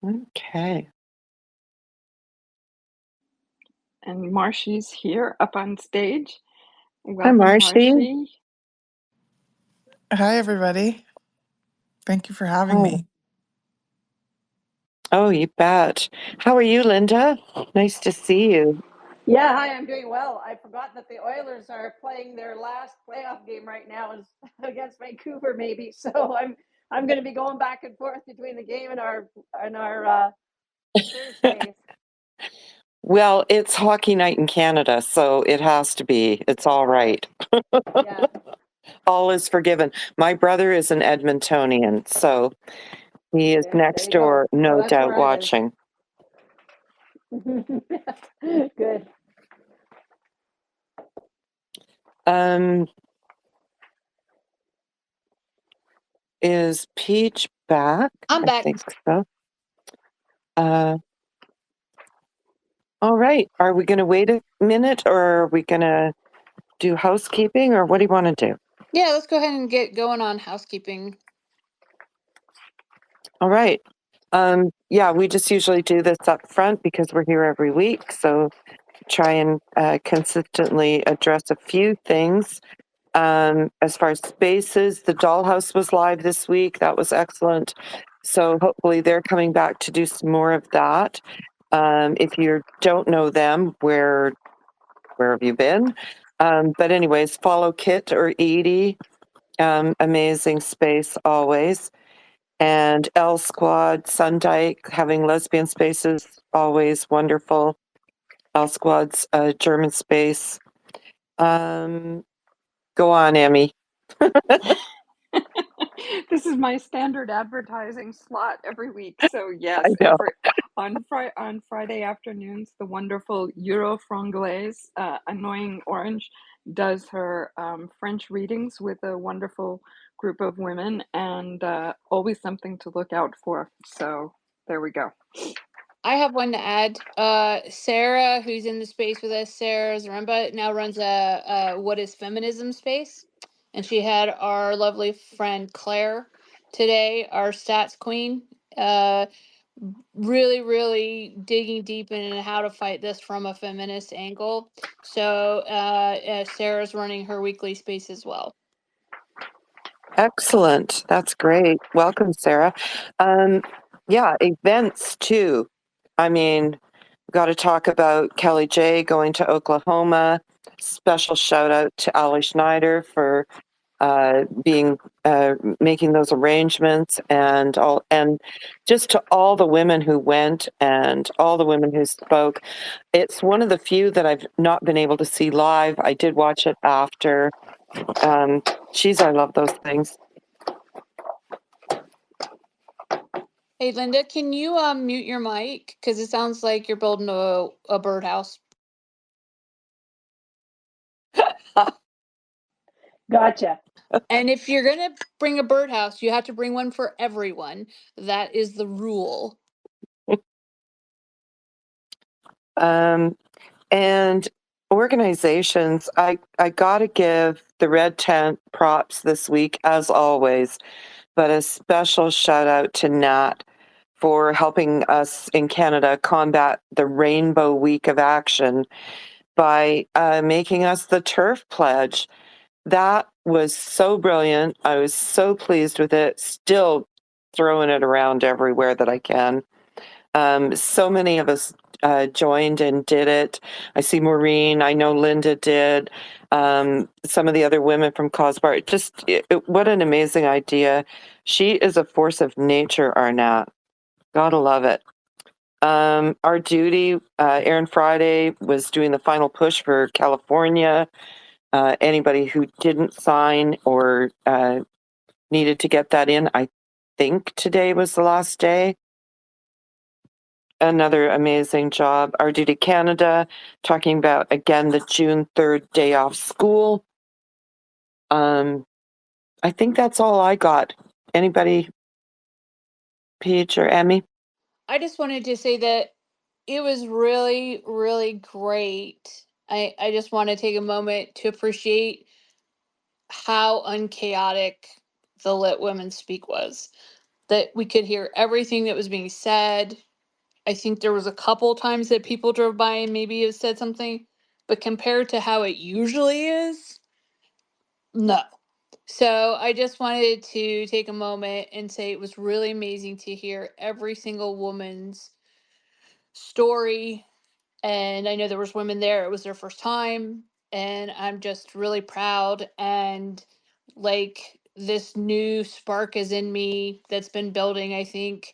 Okay. And Marshi's here up on stage. Hi, Welcome, Marshi. Marshi. Hi, everybody. Thank you for having Oh, me. oh, you bet. How are you, Linda? Nice to see you. Yeah, hi, I'm doing well. I forgot that the Oilers are playing their last playoff game right now is against Vancouver, maybe. So I'm going to be going back and forth between the game and our Thursdays. Well, it's hockey night in Canada, so it has to be. It's all right. Yeah, All is forgiven. My brother is an Edmontonian, so he is there next you go. door, Well, no that's doubt where I watching. live. Good. Um, is Peach back? I'm I back. think so. Uh, all right. Are we going to wait a minute, or are we going to do housekeeping, or what do you want to do? Yeah, let's go ahead and get going on housekeeping. All right. Yeah, we just usually do this up front because we're here every week. So try and consistently address a few things. As far as spaces, the Dollhouse was live this week. That was excellent. So hopefully they're coming back to do some more of that. If you don't know them, where have you been? But anyways, follow Kit or Edie. Amazing space always. And L Squad, Sundyke, having lesbian spaces, always wonderful. L Squad's German space. Go on, Emmy. This is my standard advertising slot every week. So yes, I know. on Friday afternoons, the wonderful Euro Franglaise, Annoying Orange, does her French readings with a wonderful group of women, and always something to look out for. So there we go. I have one to add. Sarah, who's in the space with us, Sarah Zaremba, now runs a What is Feminism space. And she had our lovely friend Claire today, our stats queen, really, really digging deep into how to fight this from a feminist angle. So Sarah's running her weekly space as well. Excellent. That's great. Welcome, Sarah. Yeah, events too. I mean, got to talk about Kelly J going to Oklahoma. Special shout out to Ali Schneider for being making those arrangements, and just to all the women who went and all the women who spoke. It's one of the few that I've not been able to see live. I did watch it after. Geez, I love those things. Hey, Linda, can you mute your mic? Because it sounds like you're building a birdhouse. Gotcha. And if you're going to bring a birdhouse, you have to bring one for everyone. That is the rule. And organizations, I got to give the Red Tent props this week, as always, but a special shout out to N.A.A for helping us in Canada combat the Rainbow Week of Action by making us the Turf Pledge. That was so brilliant. I was so pleased with it. Still throwing it around everywhere that I can. So many of us joined and did it. I see Maureen. I know Linda did. Some of the other women from Cosbar. What an amazing idea. She is a force of nature, Arnett. Gotta love it. Our duty, Aaron Friday was doing the final push for California. Anybody who didn't sign or needed to get that in, I think today was the last day. Another amazing job. Our duty Canada, talking about again the June 3rd day off school. I think that's all I got. Anybody, Peach or Emmy? I just wanted to say that it was really, really great. I just want to take a moment to appreciate how unchaotic the Lit Women Speak was. that we could hear everything that was being said. I think there was a couple times that people drove by and maybe have said something, but compared to how it usually is, no. So I just wanted to take a moment and say it was really amazing to hear every single woman's story. And I know there was women there, it was their first time, and I'm just really proud, and like this new spark is in me that's been building. I think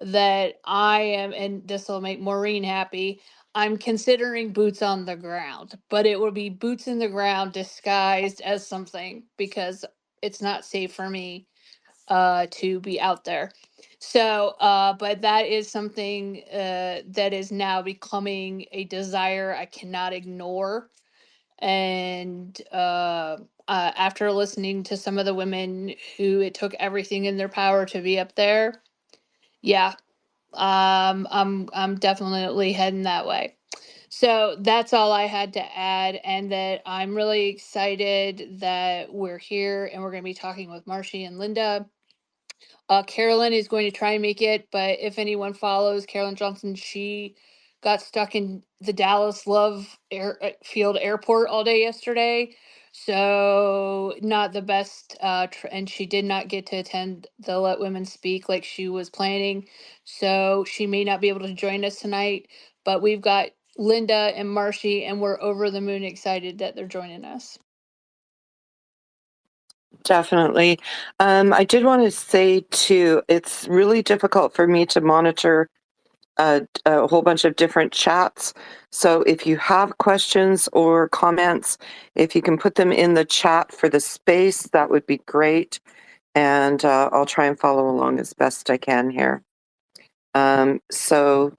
that I am, and this will make Maureen happy, I'm considering boots on the ground, but it will be boots in the ground disguised as something because it's not safe for me to be out there. So, but that is something that is now becoming a desire I cannot ignore. And after listening to some of the women who it took everything in their power to be up there, yeah, I'm definitely heading that way. So that's all I had to add, and that I'm really excited that we're here and we're going to be talking with Marshi and Linda. Carolyn is going to try and make it, but if anyone follows Carolyn Johnson, she got stuck in the Dallas Love Field Airport all day yesterday. So not the best, and she did not get to attend the Let Women Speak like she was planning. So she may not be able to join us tonight, but we've got Linda and Marshi, and we're over the moon excited that they're joining us. Definitely. I did want to say too, it's really difficult for me to monitor a whole bunch of different chats. So if you have questions or comments, if you can put them in the chat for the space, that would be great. And I'll try and follow along as best I can here. So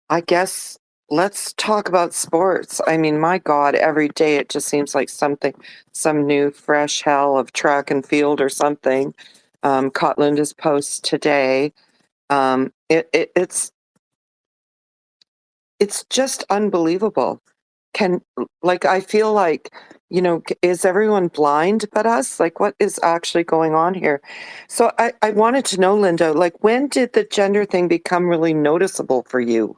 I guess let's talk about sports. I mean, my God, every day it just seems like some new fresh hell of track and field or something. Caught Linda's post today. It's just unbelievable. I feel like, is everyone blind but us? Like, what is actually going on here? So I wanted to know, Linda, like, when did the gender thing become really noticeable for you?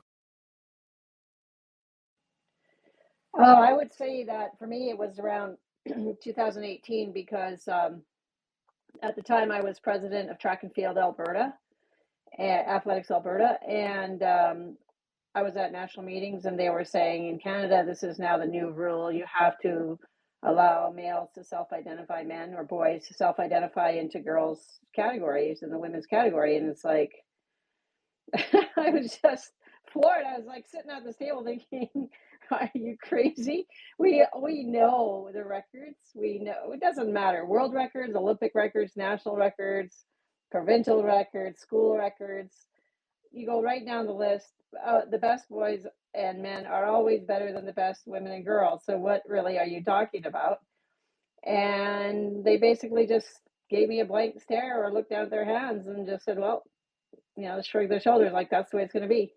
Oh, I would say that for me, it was around 2018 because at the time I was president of Track and Field Alberta, Athletics Alberta, and I was at national meetings and they were saying in Canada, this is now the new rule. You have to allow males to self-identify, men or boys to self-identify into girls' categories in the women's category. And it's like, I was just floored. I was like sitting at this table thinking, are you crazy? We know the records. We know it doesn't matter. World records, Olympic records, national records, provincial records, school records. You go right down the list. The best boys and men are always better than the best women and girls. So what really are you talking about? And they basically just gave me a blank stare or looked down at their hands and just said, well, shrug their shoulders like that's the way it's going to be.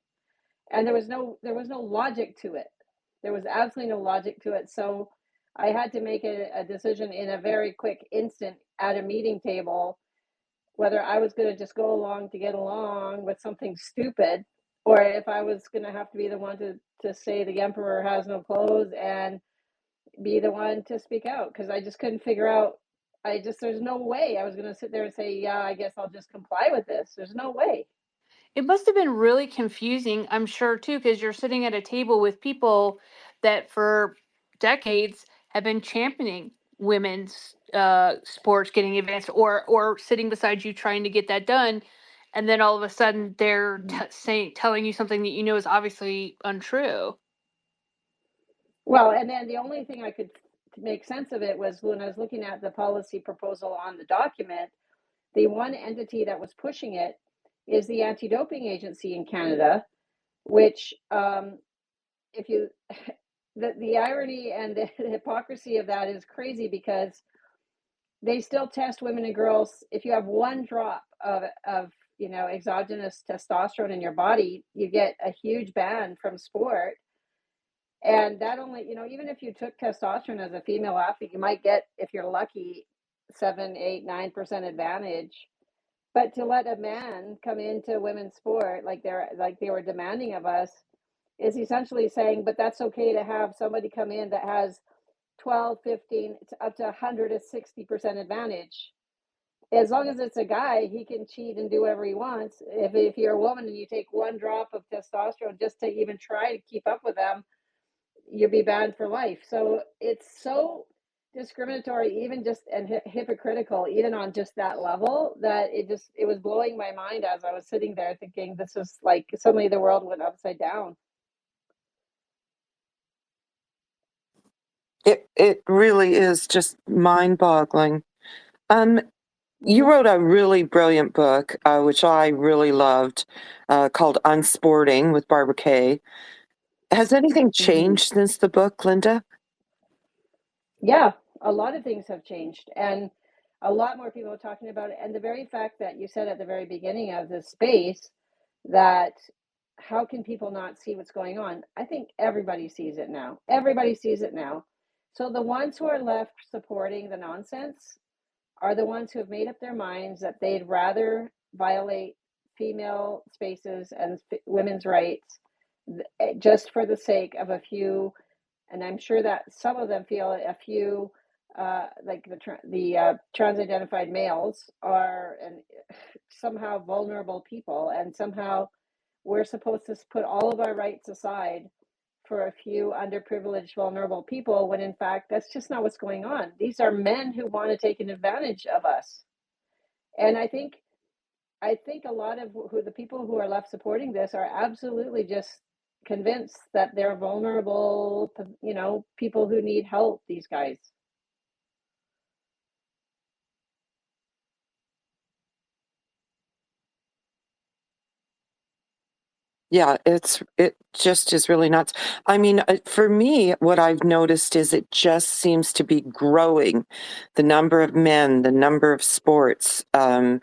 And there was no logic to it. There was absolutely no logic to it. So I had to make a decision in a very quick instant at a meeting table whether I was going to just go along to get along with something stupid, or if I was going to have to be the one to say the emperor has no clothes and be the one to speak out, because I just couldn't figure out. There's no way I was going to sit there and say, yeah, I guess I'll just comply with this. There's no way. It must have been really confusing, I'm sure, too, because you're sitting at a table with people that for decades have been championing women's sports getting advanced, or sitting beside you trying to get that done, and then all of a sudden they're telling you something that you know is obviously untrue. Well, and then the only thing I could make sense of it was when I was looking at the policy proposal on the document, the one entity that was pushing it is the anti-doping agency in Canada, which if you the irony and the hypocrisy of that is crazy, because they still test women and girls. If you have one drop of exogenous testosterone in your body, you get a huge ban from sport. And that only, even if you took testosterone as a female athlete, you might get, if you're lucky, 7, 8, 9% advantage But to let a man come into women's sport like they were demanding of us is essentially saying, but that's okay to have somebody come in that has 12, 15, up to 160% advantage. As long as it's a guy, he can cheat and do whatever he wants. If you're a woman and you take one drop of testosterone just to even try to keep up with them, you'll be banned for life. So it's so discriminatory, even just and hypocritical, even on just that level, that it was blowing my mind as I was sitting there thinking, this is like suddenly the world went upside down. It really is just mind-boggling. You wrote a really brilliant book, which I really loved, called Unsporting with Barbara Kay. Has anything changed since the book, Linda? Yeah, a lot of things have changed, and a lot more people are talking about it. And the very fact that you said at the very beginning of this space that how can people not see what's going on? I think everybody sees it now. Everybody sees it now. So the ones who are left supporting the nonsense are the ones who have made up their minds that they'd rather violate female spaces and women's rights just for the sake of a few. And I'm sure that some of them feel a few, like the trans-identified males are and somehow vulnerable people, and somehow we're supposed to put all of our rights aside for a few underprivileged, vulnerable people, when in fact that's just not what's going on. These are men who want to take an advantage of us, and I think a lot of the people who are left supporting this are absolutely just convinced that they're vulnerable, people who need help, these guys. Yeah, it just is really nuts. I mean, for me, what I've noticed is it just seems to be growing. The number of men, the number of sports, the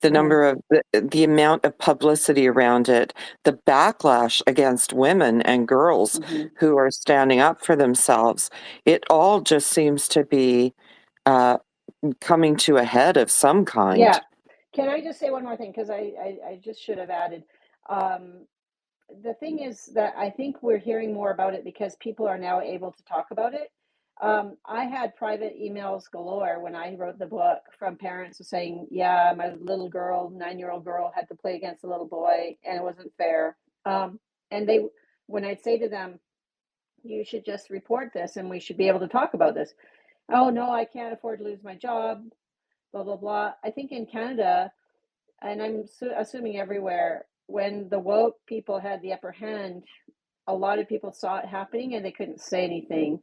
number of the amount of publicity around it, the backlash against women and girls who are standing up for themselves. It all just seems to be coming to a head of some kind. Yeah. Can I just say one more thing? Because I just should have added. The thing is that I think we're hearing more about it because people are now able to talk about it. I had private emails galore when I wrote the book from parents saying, yeah, my little girl, 9-year-old girl, had to play against a little boy and it wasn't fair. And when I'd say to them, you should just report this and we should be able to talk about this. Oh, no, I can't afford to lose my job, blah, blah, blah. I think in Canada, and I'm assuming everywhere, when the woke people had the upper hand, a lot of people saw it happening and they couldn't say anything.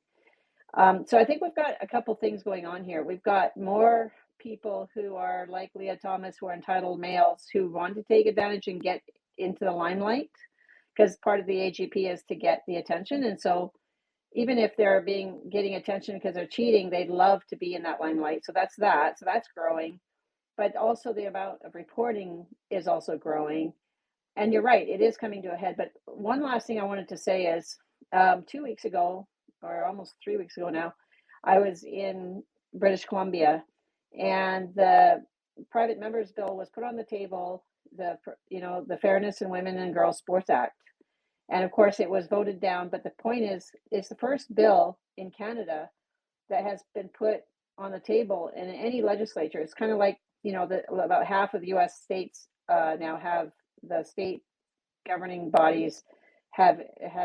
So I think we've got a couple things going on here. We've got more people who are like Leah Thomas, who are entitled males, who want to take advantage and get into the limelight, because part of the AGP is to get the attention. And so even if they're getting attention because they're cheating, they'd love to be in that limelight. So that's growing. But also the amount of reporting is also growing. And you're right, it is coming to a head. But one last thing I wanted to say is 2 weeks ago, or almost 3 weeks ago now, I was in British Columbia, and the private members bill was put on the table, the Fairness in Women and Girls Sports Act. And of course it was voted down. But the point is, it's the first bill in Canada that has been put on the table in any legislature. It's kind of like, about half of the US states now have the state governing bodies have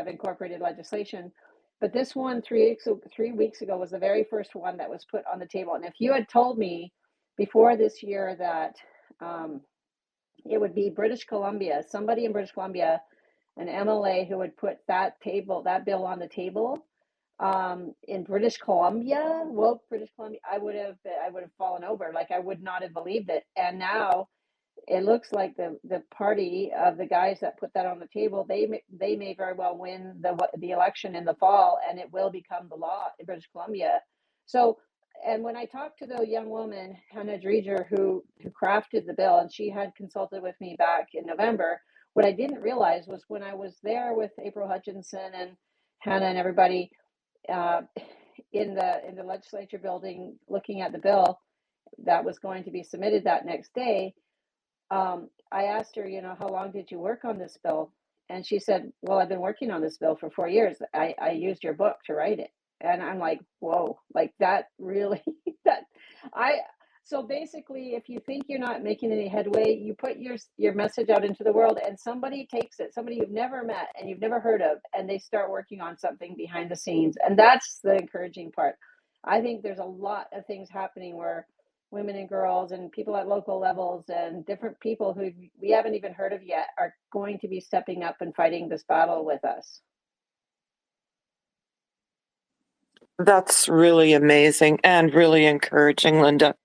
incorporated legislation. But this one 3 weeks ago was the very first one that was put on the table. And if you had told me before this year that it would be British Columbia, somebody in British Columbia, an MLA who would put that bill on the table in British Columbia, woke British Columbia, I would have fallen over. Like, I would not have believed it. And now it looks like the party of the guys that put that on the table, they may very well win the election in the fall, and it will become the law in British Columbia. So, and when I talked to the young woman, Hannah Dreger, who crafted the bill, and she had consulted with me back in November, what I didn't realize was when I was there with April Hutchinson and Hannah and everybody in the legislature building looking at the bill that was going to be submitted that next day, I asked her, how long did you work on this bill? And she said, well, I've been working on this bill for 4 years. I used your book to write it. And I'm like, whoa, like that really, that I, so basically, if you think you're not making any headway, you put your message out into the world and somebody takes it, somebody you've never met and you've never heard of, and they start working on something behind the scenes. And that's the encouraging part. I think there's a lot of things happening where women and girls and people at local levels and different people who we haven't even heard of yet are going to be stepping up and fighting this battle with us. That's really amazing and really encouraging, Linda.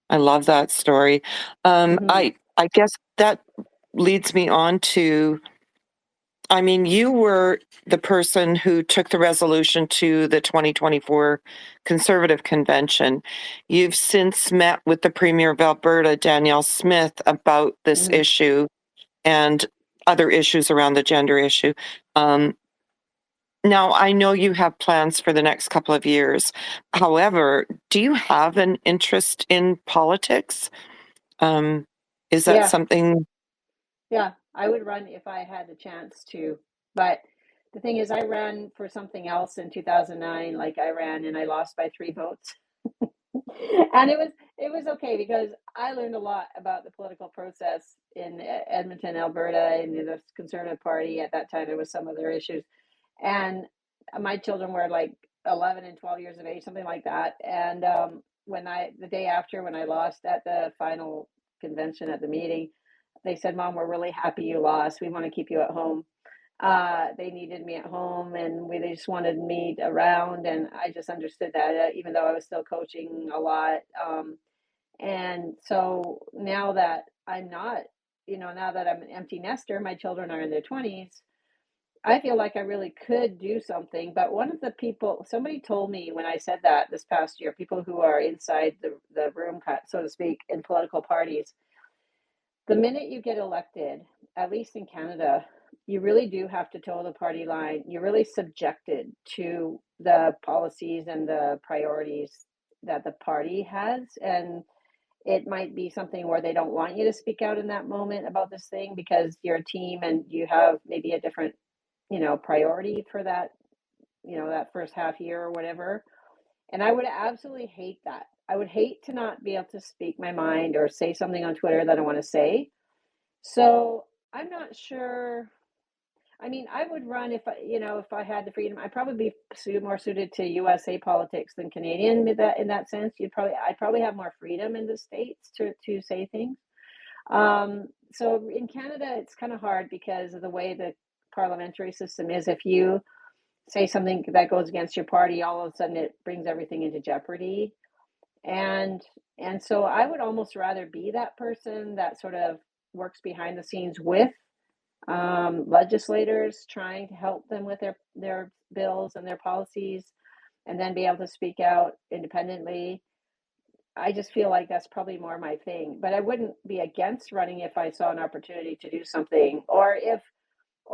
I love that story. I guess that leads me on to, I mean, you were the person who took the resolution to the 2024 Conservative Convention. You've since met with the Premier of Alberta, Danielle Smith, about this issue and other issues around the gender issue. Now, I know you have plans for the next couple of years. However, do you have an interest in politics? Is that Yeah, something? yeah, I would run if I had the chance to. But the thing is, I ran for something else in 2009. Like I ran and I lost by 3 votes. And it was okay because I learned a lot about the political process in Edmonton, Alberta, in the Conservative Party. At that time, there was some other issues, and my children were like 11 and 12 years of age, something like that. And the day after, when I lost at the final convention at the meeting, they said, "Mom, we're really happy you lost. We want to keep you at home." They needed me at home, and they just wanted me around, and I just understood that, even though I was still coaching a lot. And so now that I'm not, now that I'm an empty nester, my children are in their 20s. I feel like I really could do something. But one of the people, somebody told me when I said that this past year, people who are inside the room, so to speak, in political parties, the minute you get elected, at least in Canada, you really do have to toe the party line. You're really subjected to the policies and the priorities that the party has. And it might be something where they don't want you to speak out in that moment about this thing because you're a team and you have maybe a different, priority for that, that first half year or whatever. And I would absolutely hate that. I would hate to not be able to speak my mind or say something on Twitter that I want to say. So I'm not sure. I mean, I would run if I had the freedom. I'd probably be more suited to USA politics than Canadian in that sense. I'd probably have more freedom in the States to say things. So in Canada, it's kind of hard because of the way the parliamentary system is. If you say something that goes against your party, all of a sudden it brings everything into jeopardy. And so I would almost rather be that person that sort of works behind the scenes with legislators, trying to help them with their bills and their policies, and then be able to speak out independently. I just feel like that's probably more my thing. But I wouldn't be against running if I saw an opportunity to do something, or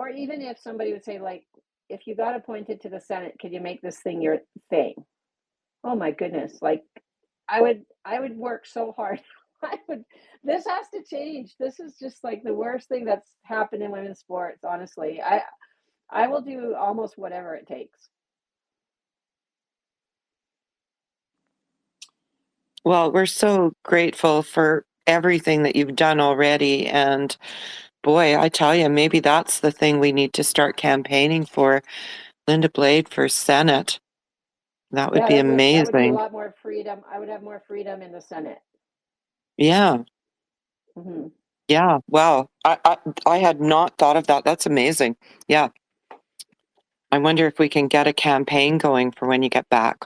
even if somebody would say, like, if you got appointed to the Senate, could you make this thing your thing? Oh my goodness, like I would work so hard. This has to change. This is just like the worst thing that's happened in women's sports, honestly. I will do almost whatever it takes. Well, we're so grateful for everything that you've done already. And boy, I tell you, maybe that's the thing we need to start campaigning for. Linda Blade for Senate. That would Yeah, be that would be a amazing. lot more freedom. I would have more freedom in the Senate. Yeah. Hmm. Yeah. Wow. I had not thought of that. That's amazing. Yeah. I wonder if we can get a campaign going for when you get back.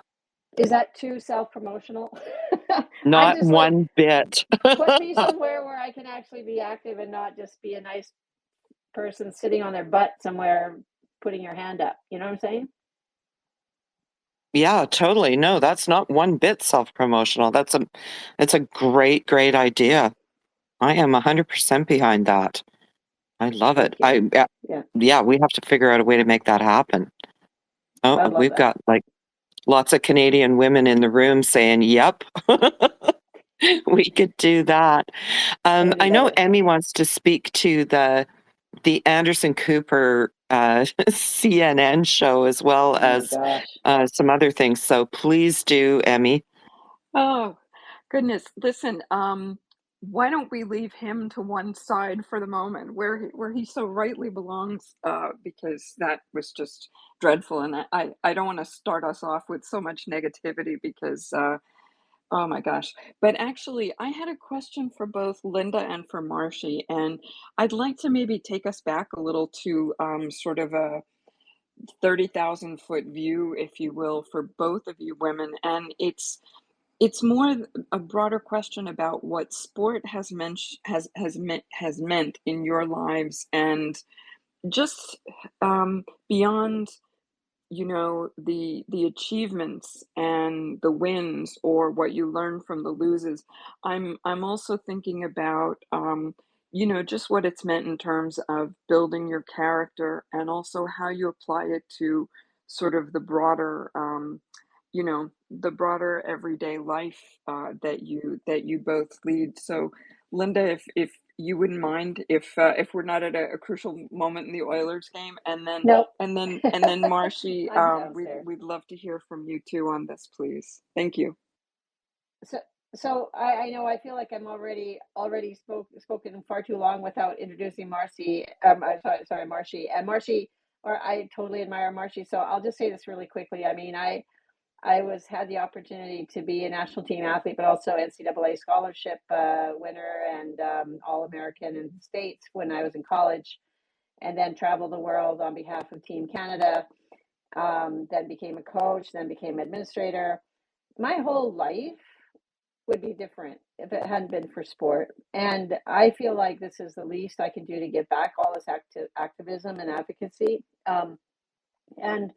Is that too self-promotional? I Not just like one bit. put me somewhere where I can actually be active and not just be a nice person sitting on their butt somewhere putting your hand up. You know what I'm saying? Yeah, totally. No, that's not one bit self-promotional. It's a great, great idea. I am 100% behind that. I love it. Thank you. Yeah, Yeah, we have to figure out a way to make that happen. I'd Oh, love we've that. got like lots of Canadian women in the room saying, yep. We could do that. That'd be I know better. Emmy wants to speak to the Anderson Cooper CNN show as well Oh my as gosh. some other things. So please do, Emmy. Oh, goodness. Listen, why don't we leave him to one side for the moment where he so rightly belongs, because that was just dreadful. And I don't want to start us off with so much negativity because, oh my gosh. But actually, I had a question for both Linda and for Marshi, and I'd like to maybe take us back a little to sort of a 30,000-foot view, if you will, for both of you women. And it's more a broader question about what sport has meant in your lives, and just beyond, the achievements and the wins or what you learn from the loses. I'm also thinking about, just what it's meant in terms of building your character, and also how you apply it to sort of the broader everyday life, that you both lead. So, Linda, if you wouldn't mind, if we're not at a crucial moment in the Oilers game, and then Nope. Marshi, I'm we'd downstairs. we'd love to hear from you too on this, please. Thank you. So, so I know I feel like I'm already spoken far too long without introducing Marcy. Sorry, Marshi. And Marshi, or I totally admire Marshi. So I'll just say this really quickly. I mean, I had the opportunity to be a national team athlete, but also NCAA scholarship winner and All American in the States when I was in college, and then traveled the world on behalf of Team Canada. Then became a coach, then became administrator. My whole life would be different if it hadn't been for sport. And I feel like this is the least I can do to give back all this activism and advocacy. And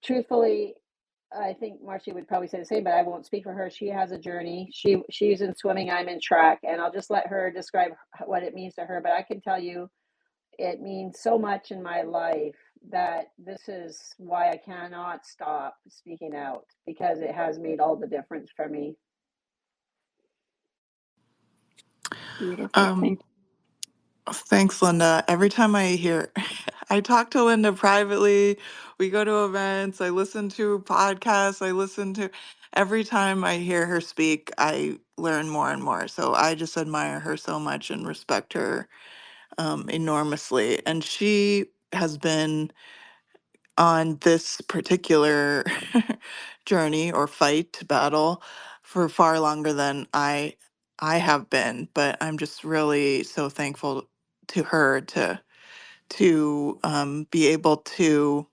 truthfully, I think Marcy would probably say the same, but I won't speak for her. She has a journey. She's in swimming, I'm in track, and I'll just let her describe what it means to her. But I can tell you, it means so much in my life that this is why I cannot stop speaking out, because it has made all the difference for me. Beautiful. Um, Thank Thanks, Linda. Every time I hear, I talk to Linda privately, we go to events, I listen to podcasts, every time I hear her speak, I learn more and more. So I just admire her so much and respect her enormously. And she has been on this particular journey or fight battle for far longer than I have been, but I'm just really so thankful to her to be able to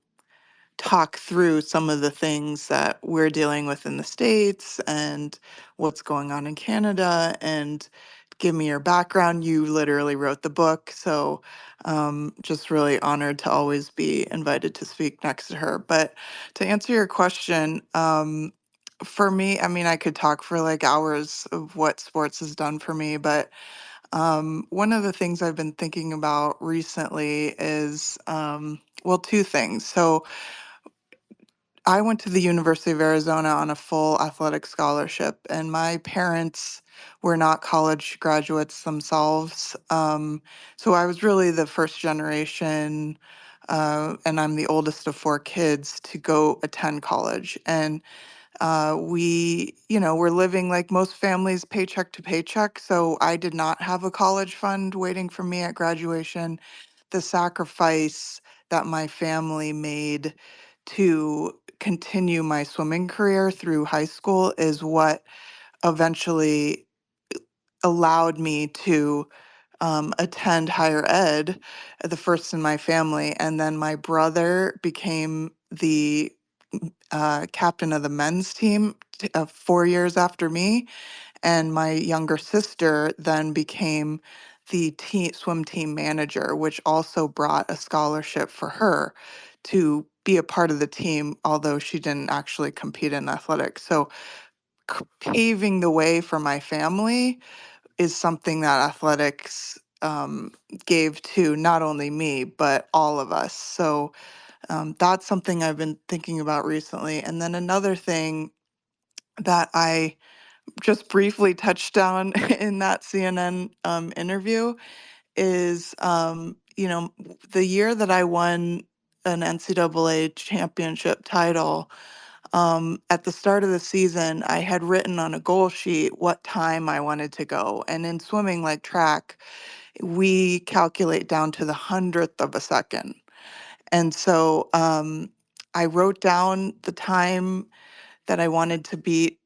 talk through some of the things that we're dealing with in the States and what's going on in Canada and give me your background. You literally wrote the book. So just really honored to always be invited to speak next to her. But to answer your question, for me, I mean, I could talk for like hours of what sports has done for me, but one of the things I've been thinking about recently is, well, two things. So I went to the University of Arizona on a full athletic scholarship, and my parents were not college graduates themselves. So I was really the first generation, and I'm the oldest of four kids to go attend college. And we're living like most families, paycheck to paycheck. So I did not have a college fund waiting for me at graduation. The sacrifice that my family made to continue my swimming career through high school is what eventually allowed me to attend higher ed, the first in my family. And then my brother became the captain of the men's team 4 years after me. And my younger sister then became the swim team manager, which also brought a scholarship for her to be a part of the team, although she didn't actually compete in athletics. So paving the way for my family is something that athletics gave to not only me, but all of us. So that's something I've been thinking about recently. And then another thing that I just briefly touched on in that CNN interview is, the year that I won an NCAA championship title, at the start of the season, I had written on a goal sheet what time I wanted to go. And in swimming, like track, we calculate down to the hundredth of a second. And so I wrote down the time that I wanted to beat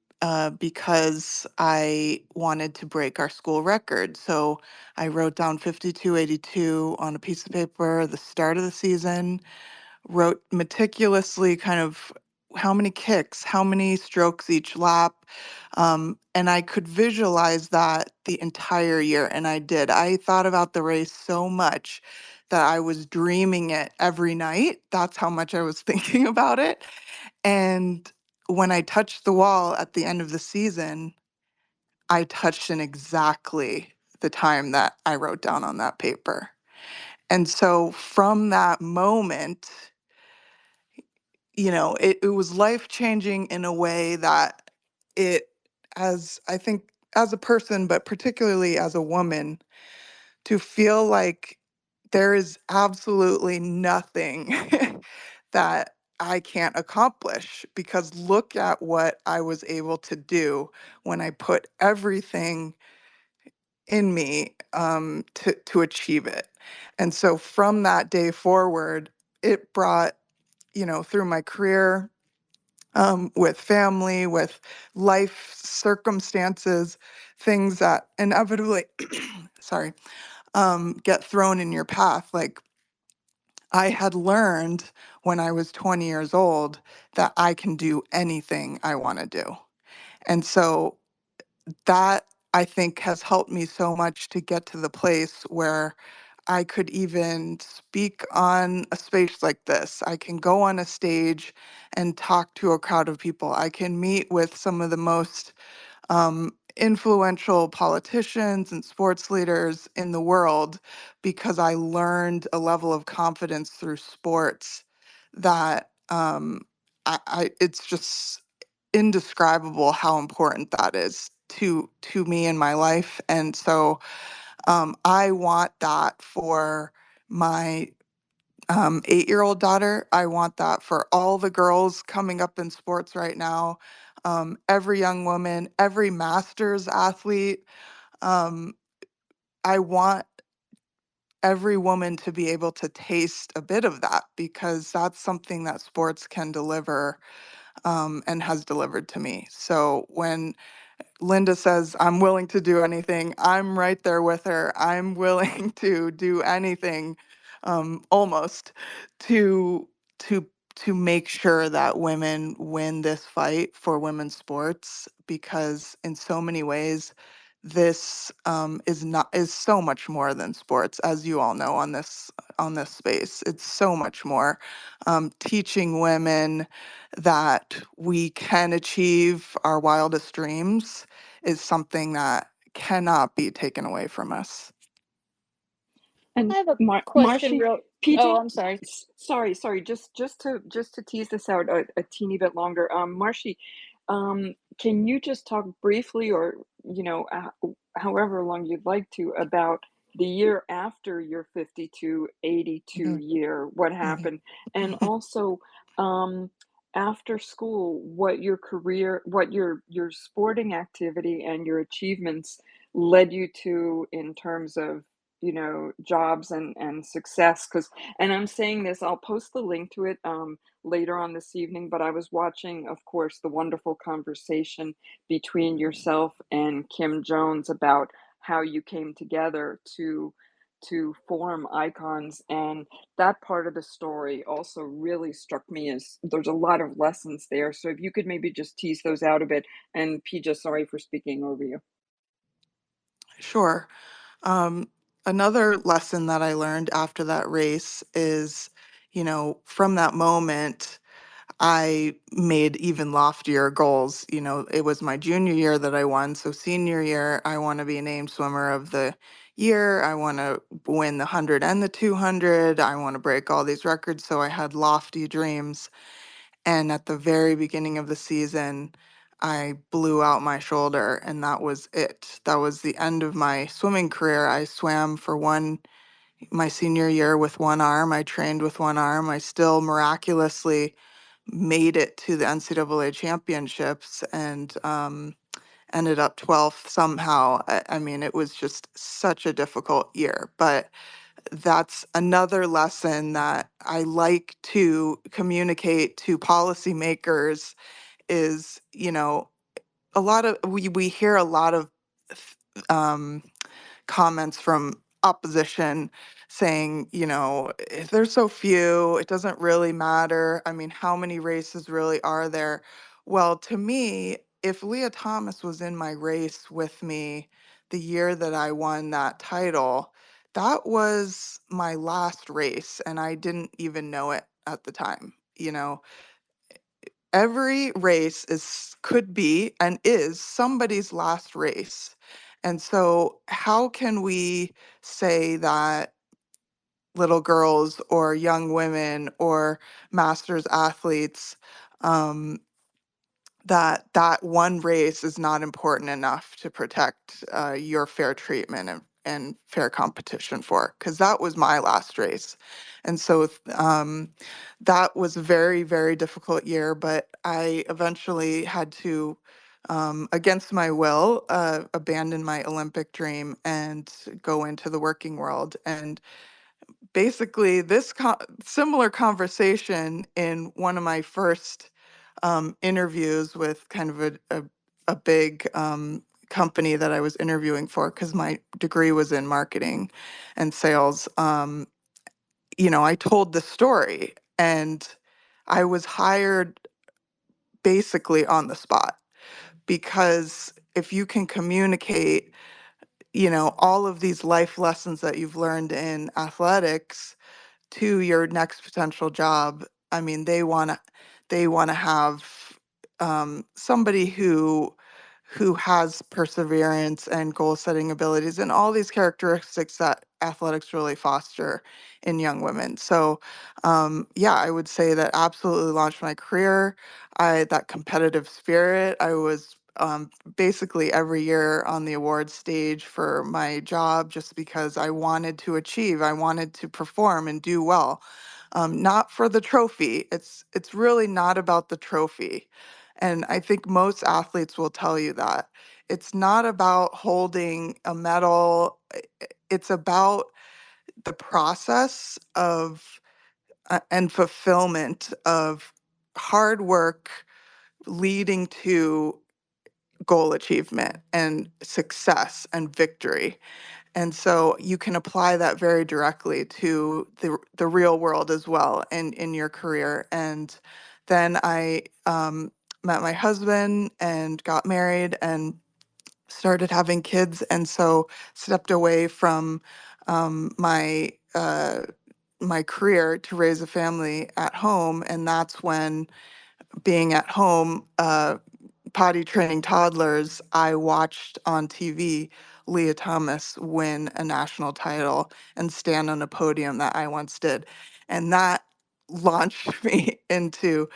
because I wanted to break our school record. So I wrote down 52:82 on a piece of paper at the start of the season, wrote meticulously kind of how many kicks, how many strokes each lap. And I could visualize that the entire year. And I did. I thought about the race so much that I was dreaming it every night. That's how much I was thinking about it. And when I touched the wall at the end of the season, I touched in exactly the time that I wrote down on that paper. And so from that moment, it was life changing in a way that it, as I think, as a person, but particularly as a woman, to feel like there is absolutely nothing that I can't accomplish, because look at what I was able to do when I put everything in me to achieve it. And so from that day forward, it brought, through my career, with family, with life circumstances, things that inevitably, sorry, get thrown in your path. Like I had learned when I was 20 years old that I can do anything I want to do. And so that, I think, has helped me so much to get to the place where I could even speak on a space like this. I can go on a stage and talk to a crowd of people. I can meet with some of the most influential politicians and sports leaders in the world because I learned a level of confidence through sports that it's just indescribable how important that is to me in my life. And so I want that for my 8-year-old daughter. I want that for all the girls coming up in sports right now, every young woman, every masters athlete. Um, I want every woman to be able to taste a bit of that, because that's something that sports can deliver, and has delivered to me. So when Linda says, I'm willing to do anything, I'm right there with her. I'm willing to do anything, almost, to to to make sure that women win this fight for women's sports, because in so many ways this is so much more than sports, as you all know, on this space. It's so much more. Teaching women that we can achieve our wildest dreams is something that cannot be taken away from us. And I have a question Marshi, real. Oh, PJ, I'm sorry. sorry, just to tease this out a teeny bit longer. Marshi, can you just talk briefly, or however long you'd like to, about the year after your 52-82 Mhm, year, what mhm. happened, and also um, after school, what your career, what your sporting activity and your achievements led you to in terms of jobs and success. Because, and I'm saying this, I'll post the link to it later on this evening, but I was watching, of course, the wonderful conversation between yourself and Kim Jones about how you came together to form Icons, and that part of the story also really struck me as there's a lot of lessons there. So if you could maybe just tease those out a bit. And Pija, sorry for speaking over you. Sure. Um, Another lesson that I learned after that race is, from that moment, I made even loftier goals. It was my junior year that I won. So senior year, I want to be named swimmer of the year. I want to win the 100 and the 200. I want to break all these records. So I had lofty dreams. And at the very beginning of the season, I blew out my shoulder, and that was it. That was the end of my swimming career. I swam for my senior year with one arm. I trained with one arm. I still miraculously made it to the NCAA championships and ended up 12th somehow. I mean, it was just such a difficult year, but that's another lesson that I like to communicate to policymakers is, a lot of we hear a lot of um, comments from opposition saying, if there's so few, it doesn't really matter. I mean, how many races really are there? Well, to me, if Leah Thomas was in my race with me the year that I won that title, that was my last race, and I didn't even know it at the time. Every race could be and is somebody's last race. And so how can we say that little girls or young women or masters athletes um, that one race is not important enough to protect your fair treatment and fair competition for, because that was my last race. And so that was a very, very difficult year, but I eventually had to, against my will, abandon my Olympic dream and go into the working world. And basically, this similar conversation in one of my first interviews with kind of a big company that I was interviewing for, because my degree was in marketing and sales. I told the story, and I was hired basically on the spot, because if you can communicate, all of these life lessons that you've learned in athletics to your next potential job, I mean, they want to have somebody who has perseverance and goal setting abilities and all these characteristics that athletics really foster in young women. So yeah, I would say that absolutely launched my career. That competitive spirit. I was basically every year on the awards stage for my job, just because I wanted to achieve, I wanted to perform and do well. Not for the trophy. It's really not about the trophy. And I think most athletes will tell you that. It's not about holding a medal. It's about the process of and fulfillment of hard work leading to goal achievement and success and victory. And so you can apply that very directly to the real world as well in your career. And then I met my husband and got married and started having kids. And so stepped away from my career to raise a family at home. And that's when, being at home, potty training toddlers, I watched on TV Leah Thomas win a national title and stand on a podium that I once did. And that launched me into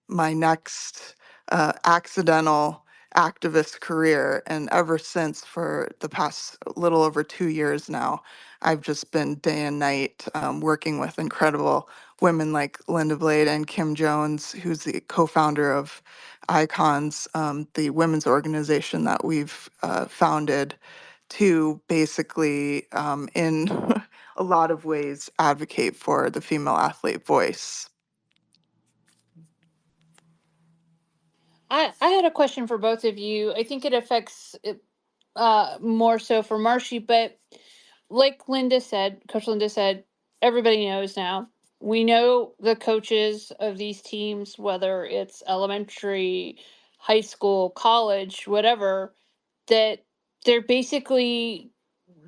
my next accidental activist career. And ever since, for the past little over 2 years now, I've just been day and night working with incredible women like Linda Blade and Kim Jones, who's the co-founder of Icons, the women's organization that we've founded to basically, in a lot of ways, advocate for the female athlete voice. I had a question for both of you. I think it affects it, more so for Marshi, but like Coach Linda said, everybody knows now. We know the coaches of these teams, whether it's elementary, high school, college, whatever, that they're basically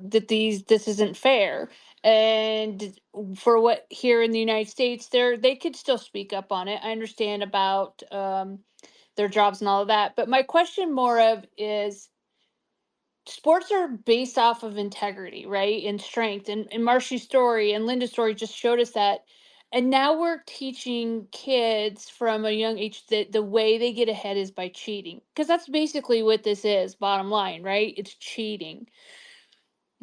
this isn't fair. And for what here in the United States, they could still speak up on it. I understand about their jobs and all of that. But my question more of is, sports are based off of integrity, right? And strength. And Marshy's story and Linda's story just showed us that. And now we're teaching kids from a young age that the way they get ahead is by cheating. Because that's basically what this is, bottom line, right? It's cheating.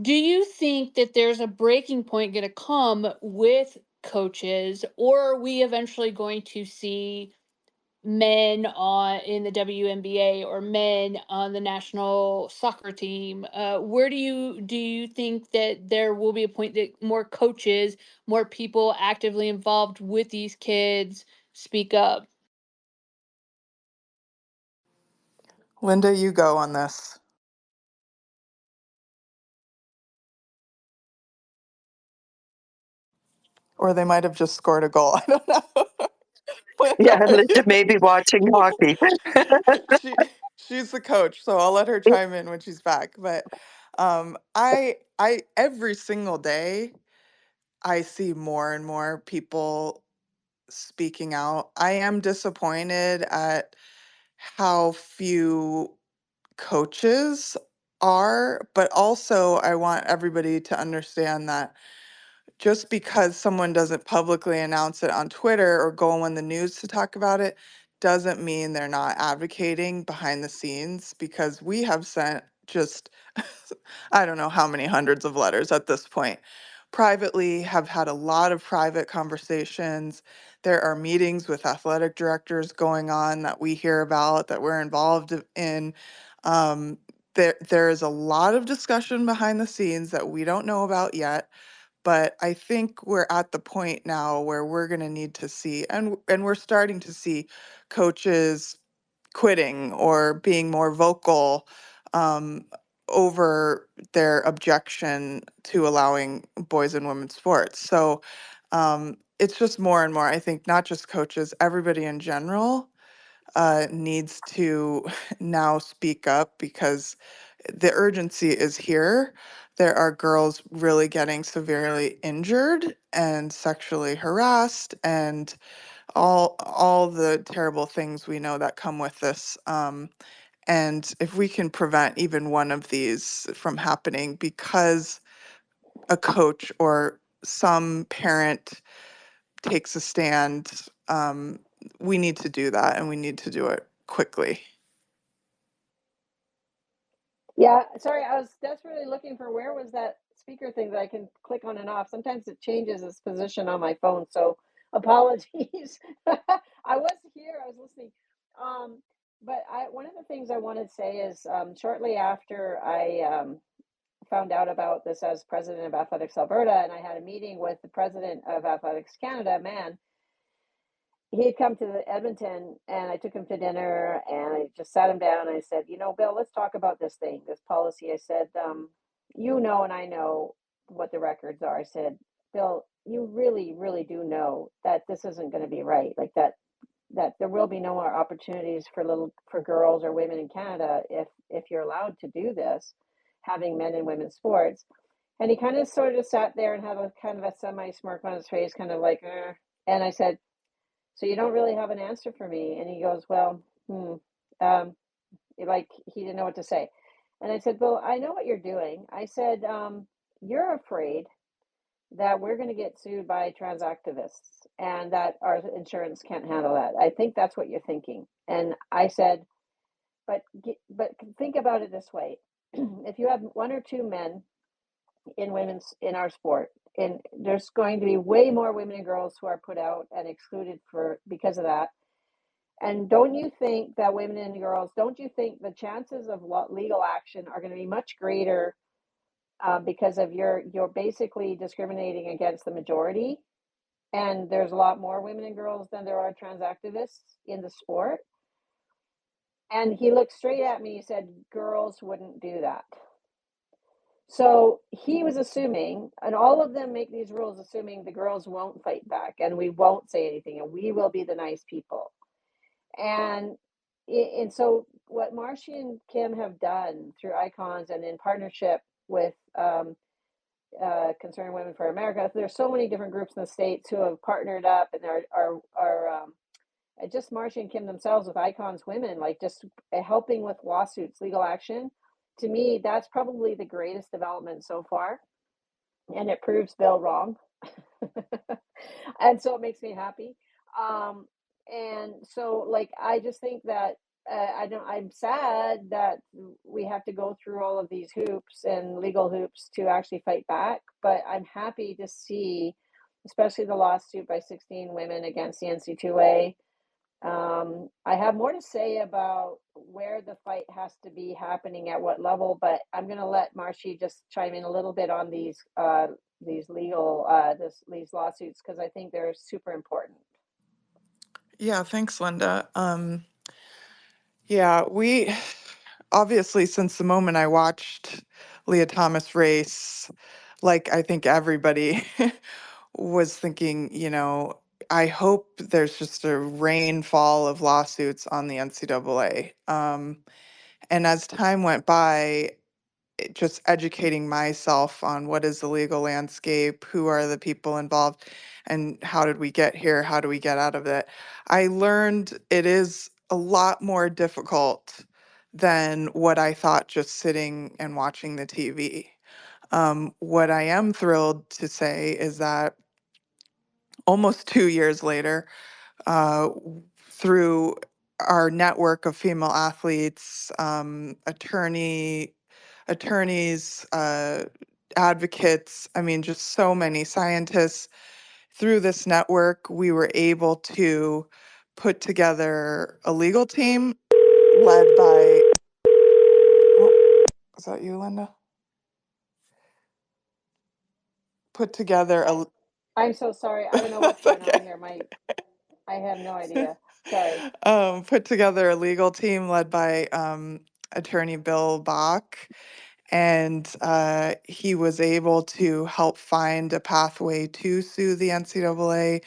Do you think that there's a breaking point going to come with coaches, or are we eventually going to see men on in the WNBA or men on the national soccer team? Where do you think that there will be a point that more coaches, more people actively involved with these kids speak up? Linda, you go on this. Or they might have just scored a goal. I don't know. Yeah, Linda, Linda may be watching hockey. she she's the coach, so I'll let her chime in when she's back. But I every single day I see more and more people speaking out. I am disappointed at how few coaches are, but also I want everybody to understand that just because someone doesn't publicly announce it on Twitter or go on the news to talk about it doesn't mean they're not advocating behind the scenes, because we have sent just I don't know how many hundreds of letters at this point. Privately, have had a lot of private conversations. There are meetings with athletic directors going on that we hear about, that we're involved in. There is a lot of discussion behind the scenes that we don't know about yet, but I think we're at the point now where we're going to need to see, and we're starting to see coaches quitting or being more vocal um, over their objection to allowing boys and women's sports. So it's just more and more. I think not just coaches, everybody in general needs to now speak up, because the urgency is here. There are girls really getting severely injured and sexually harassed, and all the terrible things we know that come with this. And if we can prevent even one of these from happening because a coach or some parent takes a stand, we need to do that, and we need to do it quickly. Yeah, sorry, I was desperately looking for where was that speaker thing that I can click on and off. Sometimes it changes its position on my phone, so apologies. I was here, I was listening. But one of the things I want to say is shortly after I found out about this as president of Athletics Alberta, and I had a meeting with the president of Athletics Canada, a man. He had come to Edmonton, and I took him to dinner, and I just sat him down and I said, Bill, let's talk about this thing, this policy. I said, and I know what the records are. I said, Bill, you really, really do know that this isn't going to be right. Like that there will be no more opportunities for girls or women in Canada if you're allowed to do this, having men and women's sports. And he kind of sort of sat there and had a kind of a semi smirk on his face, kind of like, and I said, so you don't really have an answer for me? And he goes, well, like he didn't know what to say. And I said, well, I know what you're doing. I said, you're afraid that we're going to get sued by trans activists and that our insurance can't handle that. I think that's what you're thinking. And I said, but think about it this way. If you have one or two men in our sport, and there's going to be way more women and girls who are put out and excluded because of that. And don't you think that women and girls, don't you think the chances of legal action are going to be much greater because of you're basically discriminating against the majority, and there's a lot more women and girls than there are trans activists in the sport? And he looked straight at me. He said, girls wouldn't do that. So he was assuming, and all of them make these rules assuming the girls won't fight back and we won't say anything and we will be the nice people. And so what Marshi and Kim have done through Icons and in partnership with Concerned Women for America, there's so many different groups in the States who have partnered up and are just Marshi and Kim themselves with Icons Women, like just helping with lawsuits, legal action. To me, that's probably the greatest development so far. And it proves Bill wrong. and so it makes me happy. Um, and so, like, I just think that I don't. I'm sad that we have to go through all of these hoops and legal hoops to actually fight back. But I'm happy to see, especially the lawsuit by 16 women against the NC2A. I have more to say about where the fight has to be happening at what level, but I'm going to let Marshi just chime in a little bit on these legal these lawsuits because I think they're super important. Yeah, thanks, Linda. Yeah, we obviously, since the moment I watched Leah Thomas race, like I think everybody was thinking, I hope there's just a rainfall of lawsuits on the NCAA. And as time went by, just educating myself on what is the legal landscape, who are the people involved, and how did we get here? How do we get out of it? I learned it is a lot more difficult than what I thought just sitting and watching the TV. What I am thrilled to say is that almost 2 years later, through our network of female athletes, attorneys, advocates, I mean, just so many scientists. Through this network, we were able to put together a legal team led by, oh, is that you, Linda? Put together a, I'm so sorry. I don't know what's that's going on okay. here. I have no idea. Sorry. Put together a legal team led by attorney Bill Bach, and he was able to help find a pathway to sue the NCAA,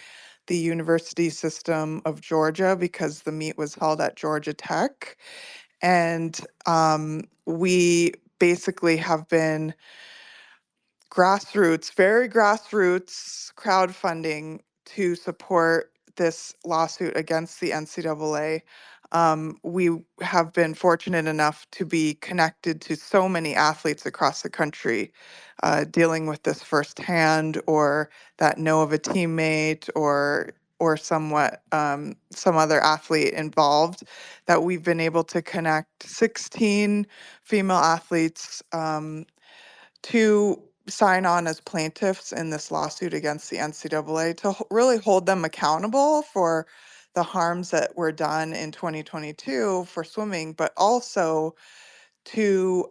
the University System of Georgia, because the meet was held at Georgia Tech. And we basically have been grassroots, very grassroots crowdfunding to support this lawsuit against the NCAA. We have been fortunate enough to be connected to so many athletes across the country, dealing with this firsthand, or that know of a teammate, or somewhat some other athlete involved, that we've been able to connect 16 female athletes to sign on as plaintiffs in this lawsuit against the NCAA to really hold them accountable for the harms that were done in 2022 for swimming, but also to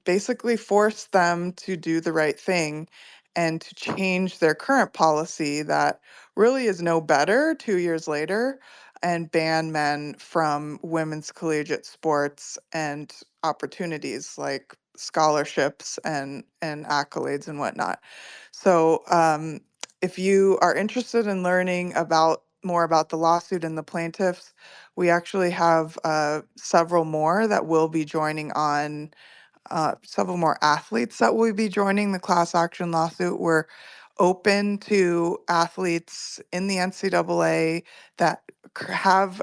basically force them to do the right thing and to change their current policy that really is no better 2 years later, and ban men from women's collegiate sports and opportunities like scholarships and accolades and whatnot. So if you are interested in learning about more about the lawsuit and the plaintiffs, we actually have several more that will be joining on, several more athletes that will be joining the class action lawsuit. We're open to athletes in the NCAA that have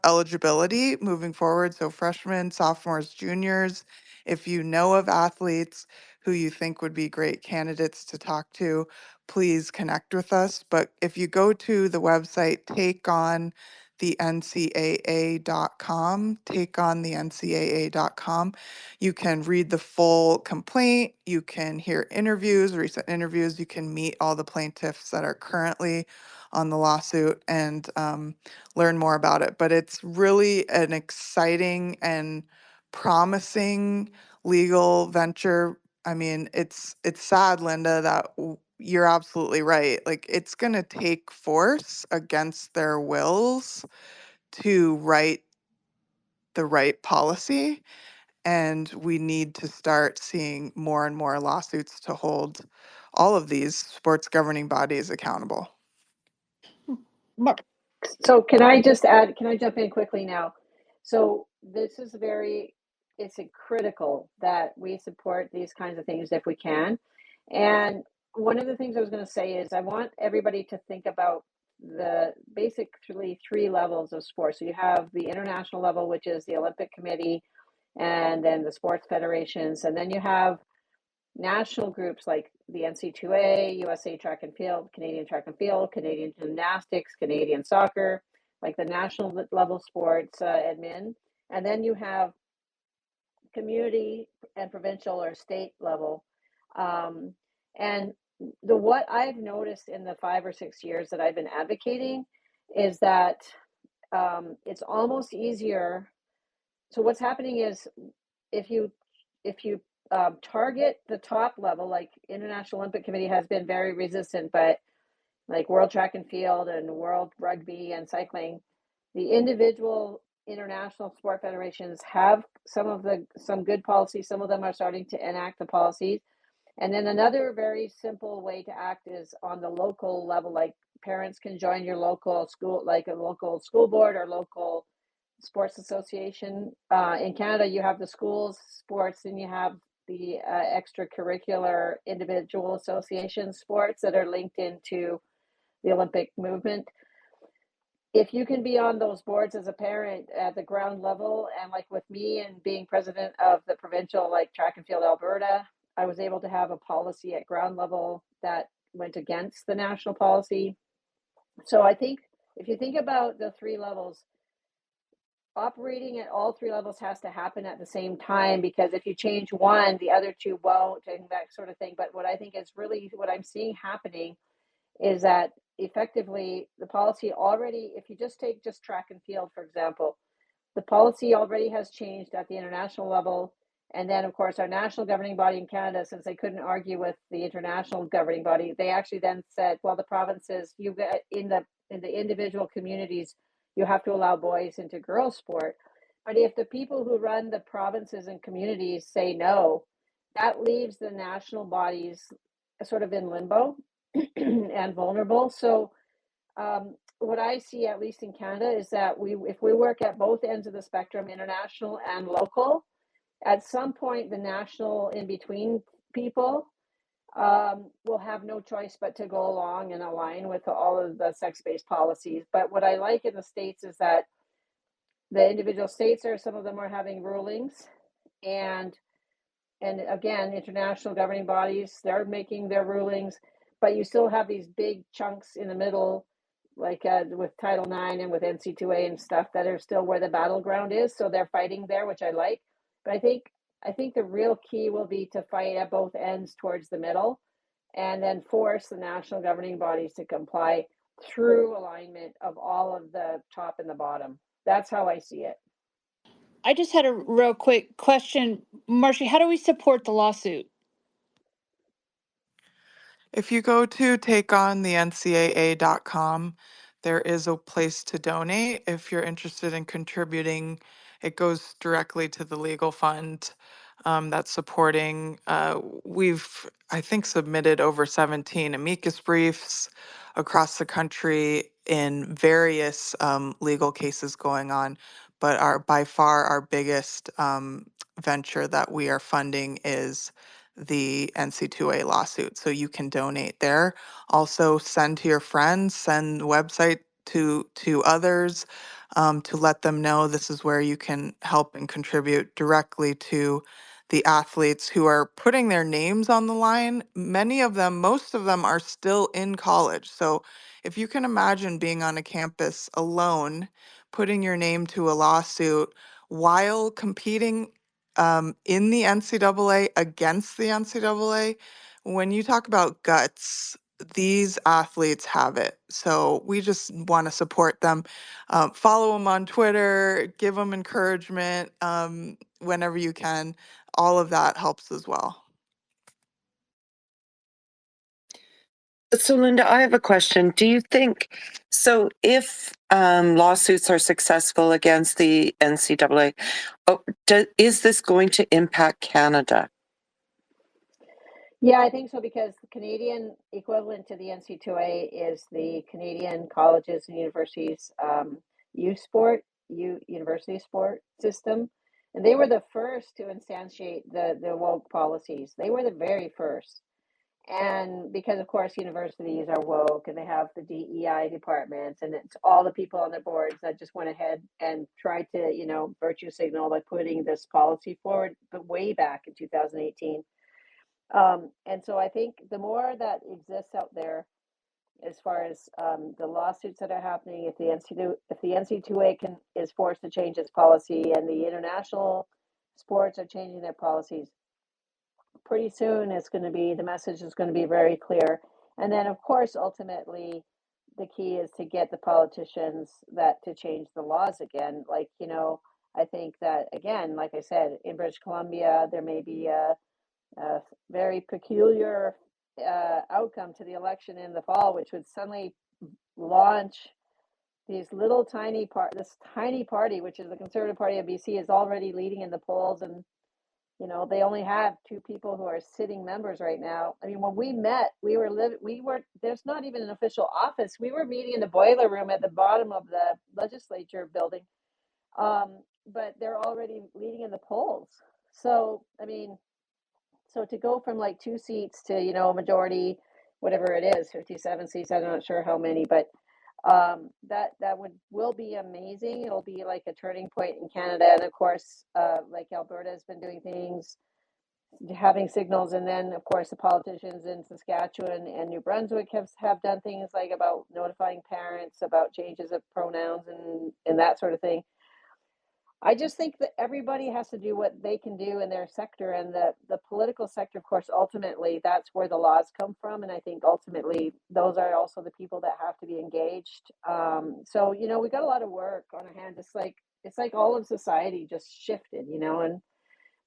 eligibility moving forward. So freshmen, sophomores, juniors. If you know of athletes who you think would be great candidates to talk to, please connect with us. But if you go to the website, takeonthencaa.com, you can read the full complaint, you can hear interviews, recent interviews, you can meet all the plaintiffs that are currently on the lawsuit, and learn more about it. But it's really an exciting and promising legal venture. I mean, it's sad, Linda, that you're absolutely right. Like, it's going to take force against their wills to write the right policy, and we need to start seeing more and more lawsuits to hold all of these sports governing bodies accountable. Mar- So can I just add, can I jump in quickly now? So this is it's critical that we support these kinds of things if we can. And one of the things I was going to say is I want everybody to think about the basically three levels of sports. So you have the international level, which is the Olympic Committee, and then the sports federations, and then you have national groups like the NC2A, USA Track and Field, Canadian Track and Field, Canadian Gymnastics, Canadian Soccer, like the national level sports admin. And then you have community and provincial or state level. And what I've noticed in the 5 or 6 years that I've been advocating is that it's almost easier. So what's happening is if you target the top level, like International Olympic Committee has been very resistant, but like World Track and Field and World Rugby and cycling, the individual international sport federations have some good policies. Some of them are starting to enact the policies. And then another very simple way to act is on the local level, like parents can join your local school, like a local school board or local sports association. In Canada, you have the schools sports and you have the extracurricular individual association sports that are linked into the Olympic movement. If you can be on those boards as a parent at the ground level, and like with me and being president of the provincial, like Track and Field Alberta, I was able to have a policy at ground level that went against the national policy. So I think if you think about the 3 levels, operating at all 3 levels has to happen at the same time, because if you change one, the other 2 won't, and that sort of thing. But what I think is really what I'm seeing happening is that effectively the policy already, if you just take just track and field, for example, the policy already has changed at the international level. And then, of course, our national governing body in Canada, since they couldn't argue with the international governing body, they actually then said, well, the provinces, you get in the individual communities, you have to allow boys into girls sport. But if the people who run the provinces and communities say no, that leaves the national bodies sort of in limbo and vulnerable. So what I see, at least in Canada, is that if we work at both ends of the spectrum, international and local, at some point the national in between people will have no choice but to go along and align with all of the sex-based policies. But what I like in the States is that the individual states some of them are having rulings, and again, international governing bodies, they're making their rulings, but you still have these big chunks in the middle, like with Title IX and with NC2A and stuff, that are still where the battleground is. So they're fighting there, which I like. But I think the real key will be to fight at both ends towards the middle, and then force the national governing bodies to comply through alignment of all of the top and the bottom. That's how I see it. I just had a real quick question. Marshi, how do we support the lawsuit? If you go to takeonthencaa.com, there is a place to donate. If you're interested in contributing, it goes directly to the legal fund that's supporting. We've, I think, submitted over 17 amicus briefs across the country in various legal cases going on. But by far our biggest venture that we are funding is the NC2A lawsuit. So you can donate there. Also send to your friends, send website to others to let them know this is where you can help and contribute directly to the athletes who are putting their names on the line. Many of them, most of them are still in college. So if you can imagine being on a campus alone, putting your name to a lawsuit while competing in the NCAA against the NCAA, when you talk about guts, these athletes have it. So we just want to support them. Follow them on Twitter, give them encouragement whenever you can. All of that helps as well. So, Linda, I have a question. Do you think so? If lawsuits are successful against the NCAA, is this going to impact Canada? Yeah, I think so, because the Canadian equivalent to the NC2A is the Canadian colleges and universities university sport system. And they were the first to instantiate the woke policies. They were the very first. And because, of course, universities are woke and they have the DEI departments, and it's all the people on the boards that just went ahead and tried to, virtue signal by putting this policy forward, but way back in 2018. And so I think the more that exists out there, as far as the lawsuits that are happening, if the NC2A is forced to change its policy, and the international sports are changing their policies, pretty soon the message is going to be very clear. And then, of course, ultimately, the key is to get the politicians to change the laws again. Like, I think that, again, like I said, in British Columbia, there may be a very peculiar outcome to the election in the fall, which would suddenly launch this tiny party, which is the Conservative Party of BC, is already leading in the polls. And they only have two people who are sitting members right now. I mean, when we met, there's not even an official office. We were meeting in the boiler room at the bottom of the legislature building. But they're already leading in the polls. So, I mean, to go from like 2 seats to, a majority, whatever it is, 57 seats, I'm not sure how many, but that will be amazing. It'll be like a turning point in Canada. And of course, like Alberta has been doing things, having signals, and then of course the politicians in Saskatchewan and New Brunswick have done things like about notifying parents about changes of pronouns and that sort of thing. I just think that everybody has to do what they can do in their sector, and the political sector, of course, ultimately that's where the laws come from, and I think ultimately those are also the people that have to be engaged. So we got a lot of work on our hand. It's like all of society just shifted, and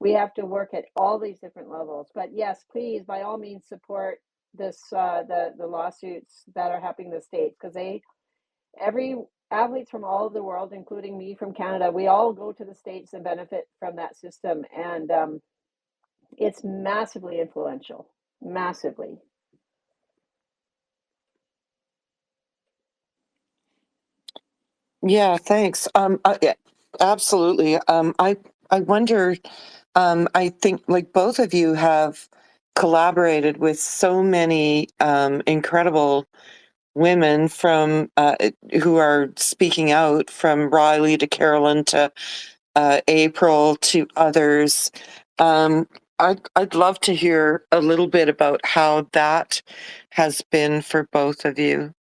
we have to work at all these different levels. But yes, please, by all means, support this the lawsuits that are happening in the States, because every athletes from all over the world, including me from Canada, we all go to the States and benefit from that system. And it's massively influential, massively. Yeah, thanks. Yeah, absolutely. I wonder. I think like both of you have collaborated with so many incredible women from who are speaking out, from Riley to Carolyn to April to others. I'd love to hear a little bit about how that has been for both of you.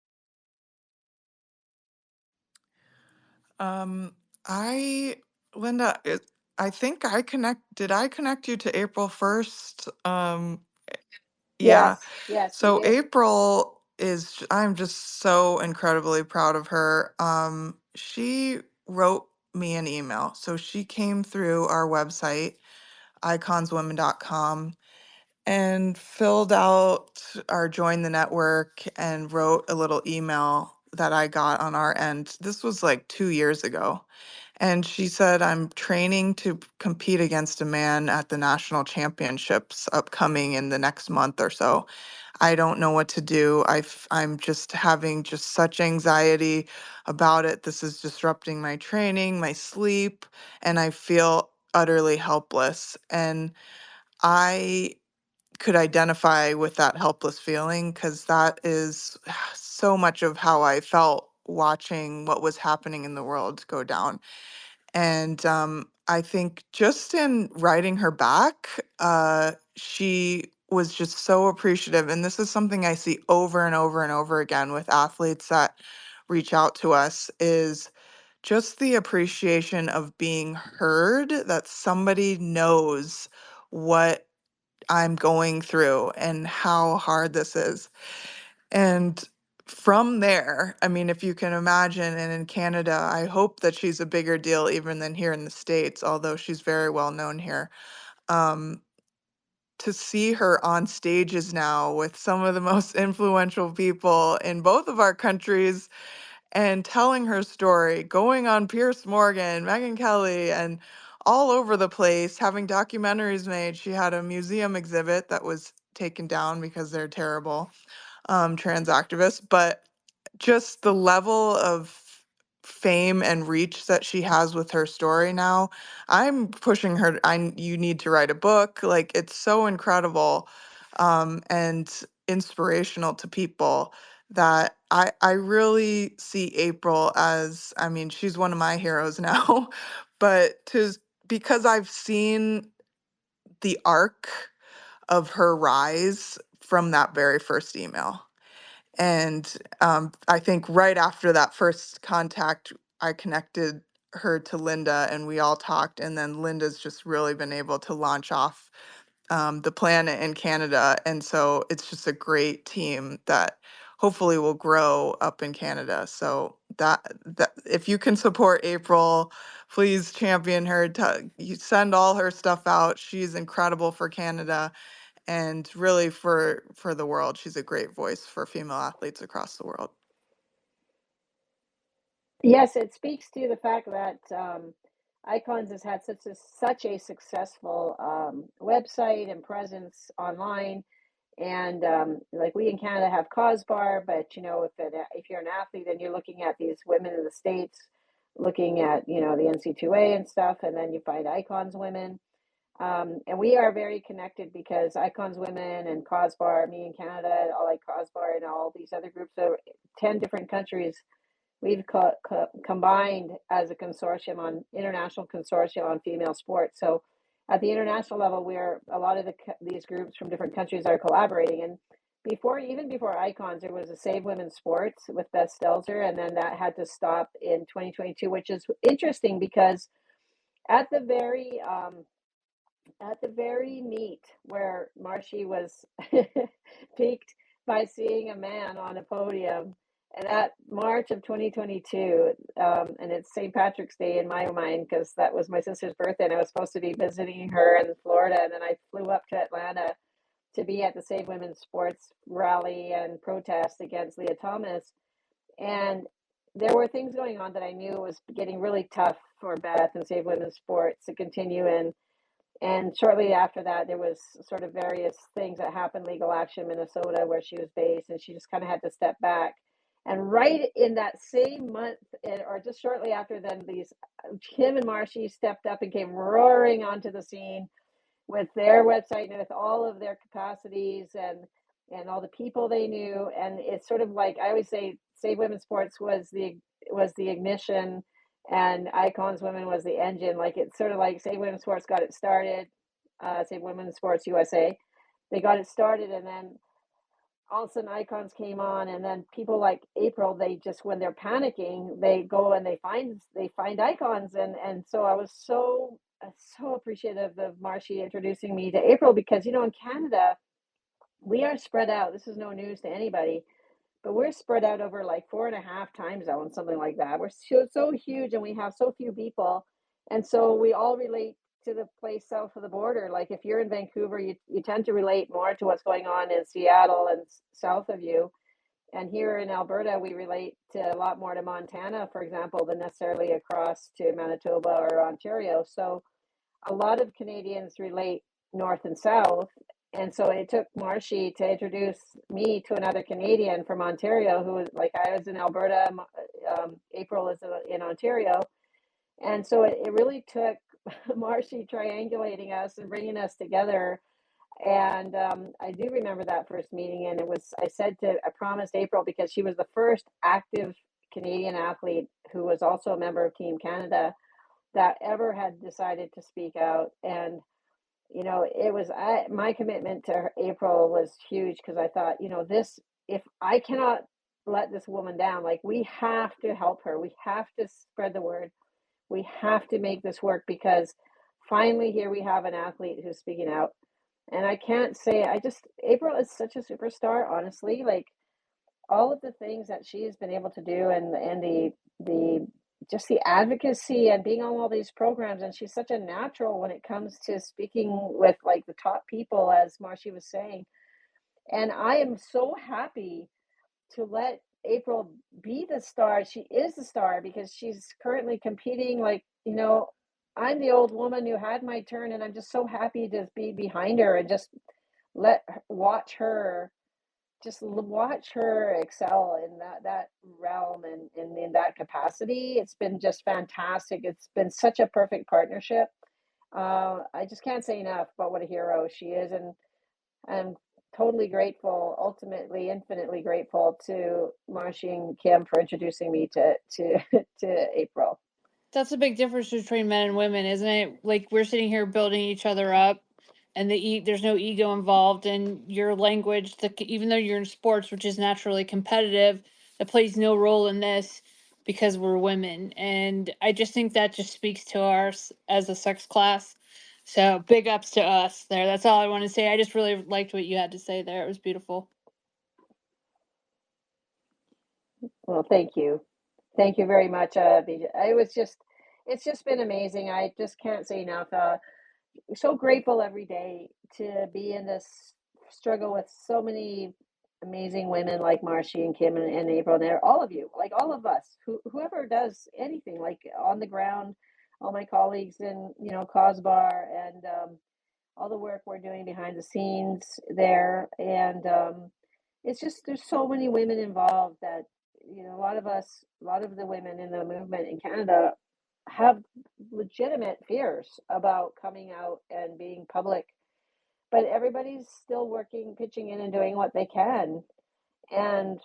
Um, I, Linda, I think did I connect you to April 1st? Yeah. Yes, you So did. I'm just so incredibly proud of her. She wrote me an email. So she came through our website, iconswomen.com, and filled out our join the network and wrote a little email that I got on our end. This was like 2 years ago. And she said, I'm training to compete against a man at the national championships upcoming in the next month or so. I don't know what to do. I'm just having just such anxiety about it. This is disrupting my training, my sleep, and I feel utterly helpless. And I could identify with that helpless feeling because that is so much of how I felt watching what was happening in the world go down. And I think just in writing her back, she was just so appreciative. And this is something I see over and over and over again with athletes that reach out to us, is just the appreciation of being heard, that somebody knows what I'm going through and how hard this is. And from there, I mean, if you can imagine, and in Canada, I hope that she's a bigger deal even than here in the States, although she's very well known here. Um, to see her on stages now with some of the most influential people in both of our countries and telling her story, going on Pierce Morgan, Megyn Kelly, and all over the place, having documentaries made. She had a museum exhibit that was taken down because they're terrible, trans activists, but just the level of fame and reach that she has with her story now, I'm pushing her. You need to write a book. Like, it's so incredible, and inspirational to people, that I really see April as, I mean, she's one of my heroes now, but because I've seen the arc of her rise from that very first email. And I think right after that first contact, I connected her to Linda and we all talked. And then Linda's just really been able to launch off the planet in Canada. And so it's just a great team that hopefully will grow up in Canada. So that if you can support April, please champion her. You send all her stuff out. She's incredible for Canada and really for the world. She's a great voice for female athletes across the world. Yes, it speaks to the fact that Icons has had such a successful website and presence online, and like we in Canada have COSBAR, but you know if you're an athlete and you're looking at these women in the States, looking at the NC2A and stuff, and then you find Icons Women. And we are very connected because Icons Women and COSBAR, me in Canada, all like COSBAR and all these other groups, are 10 different countries. We've combined as a consortium on international consortium on female sports. So at the international level, where a lot of these groups from different countries are collaborating. And even before Icons, there was a Save Women's Sports with Beth Stelzer, and then that had to stop in 2022, which is interesting because at the very meet where Marshi was piqued by seeing a man on a podium, and at March of 2022, and it's St. Patrick's Day in my mind because that was my sister's birthday, and I was supposed to be visiting her in Florida, and then I flew up to Atlanta to be at the Save Women's Sports rally and protest against Leah Thomas, and there were things going on that I knew was getting really tough for Beth and Save Women's Sports to continue in. And shortly after that, there was sort of various things that happened, legal action, Minnesota, where she was based, and she just kind of had to step back. And right in that same month, or just shortly after, then Kim and Marshi stepped up and came roaring onto the scene with their website and with all of their capacities and all the people they knew. And it's sort of like I always say, Save Women's Sports was the ignition, and Icons Women was the engine. Like it's sort of like Save Women's Sports got it started, Save Women's Sports USA, they got it started, and then all of a sudden Icons came on, and then people like April, they just, when they're panicking, they go and they find Icons, and so I was so appreciative of Marshi introducing me to April, because in Canada we are spread out. This is no news to anybody, but we're spread out over like 4.5 time zones, something like that. We're so huge, and we have so few people, and so we all relate to the place south of the border. Like if you're in Vancouver, you tend to relate more to what's going on in Seattle and south of you. And here in Alberta, we relate to a lot more to Montana, for example, than necessarily across to Manitoba or Ontario. So a lot of Canadians relate north and south. And so it took Marshi to introduce me to another Canadian from Ontario who was like, I was in Alberta, April is in Ontario. And so it really took Marshi triangulating us and bringing us together. And I do remember that first meeting, and I promised April, because she was the first active Canadian athlete who was also a member of Team Canada that ever had decided to speak out. And it was my commitment to April was huge, because I thought, if I cannot let this woman down, like we have to help her, we have to spread the word, we have to make this work, because finally here we have an athlete who's speaking out. And I can't say, April is such a superstar, honestly. Like all of the things that she has been able to do, and the just the advocacy and being on all these programs, and she's such a natural when it comes to speaking with like the top people, as Marshi was saying. And I am so happy to let April be the star. She is the star because she's currently competing. Like, I'm the old woman who had my turn, and I'm just so happy to be behind her and just watch her excel in that realm and in that capacity. It's been just fantastic. It's been such a perfect partnership. I just can't say enough about what a hero she is, and I'm totally grateful, ultimately infinitely grateful to Marshi and Kim for introducing me to to April. That's a big difference between men and women, isn't it? Like we're sitting here building each other up, and there's no ego involved, and your language, even though you're in sports, which is naturally competitive, that plays no role in this because we're women. And I just think that just speaks to ours as a sex class. So big ups to us there. That's all I want to say. I just really liked what you had to say there. It was beautiful. Well, thank you. Thank you very much, BJ. It's just been amazing. I just can't say enough. So grateful every day to be in this struggle with so many amazing women like Marshi and Kim and April and all of you, like all of us, whoever does anything, like on the ground, all my colleagues in, Cosbar and all the work we're doing behind the scenes there. And it's just, there's so many women involved that, a lot of the women in the movement in Canada have legitimate fears about coming out and being public, but everybody's still working, pitching in and doing what they can. And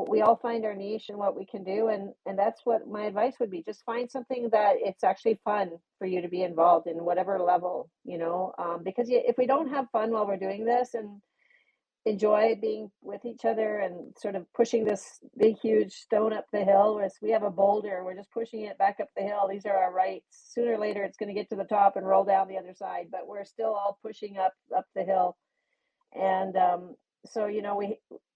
we all find our niche and what we can do, and that's what my advice would be. Just find something that it's actually fun for you to be involved in, whatever level, because if we don't have fun while we're doing this and enjoy being with each other and sort of pushing this big huge stone up the hill, whereas we have a boulder, we're just pushing it back up the hill. These are our rights. Sooner or later it's going to get to the top and roll down the other side, but we're still all pushing up the hill. And so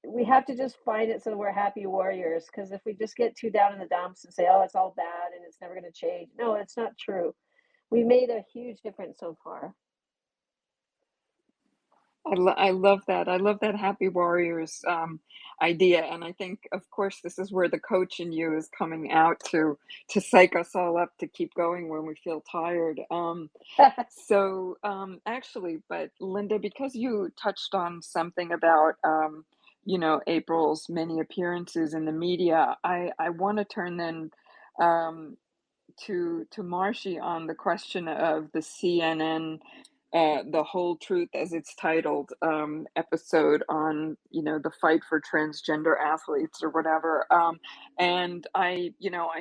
we have to just find it so that we're happy warriors, because if we just get too down in the dumps and say, oh, it's all bad and it's never going to change, no, it's not true. We made a huge difference so far. I love that. I love that Happy Warriors idea, and I think, of course, this is where the coach in you is coming out to psych us all up to keep going when we feel tired. Actually, but Linda, because you touched on something about April's many appearances in the media, I want to turn then um, to Marshi on the question of the CNN, the whole truth as it's titled, episode on the fight for transgender athletes or whatever. And I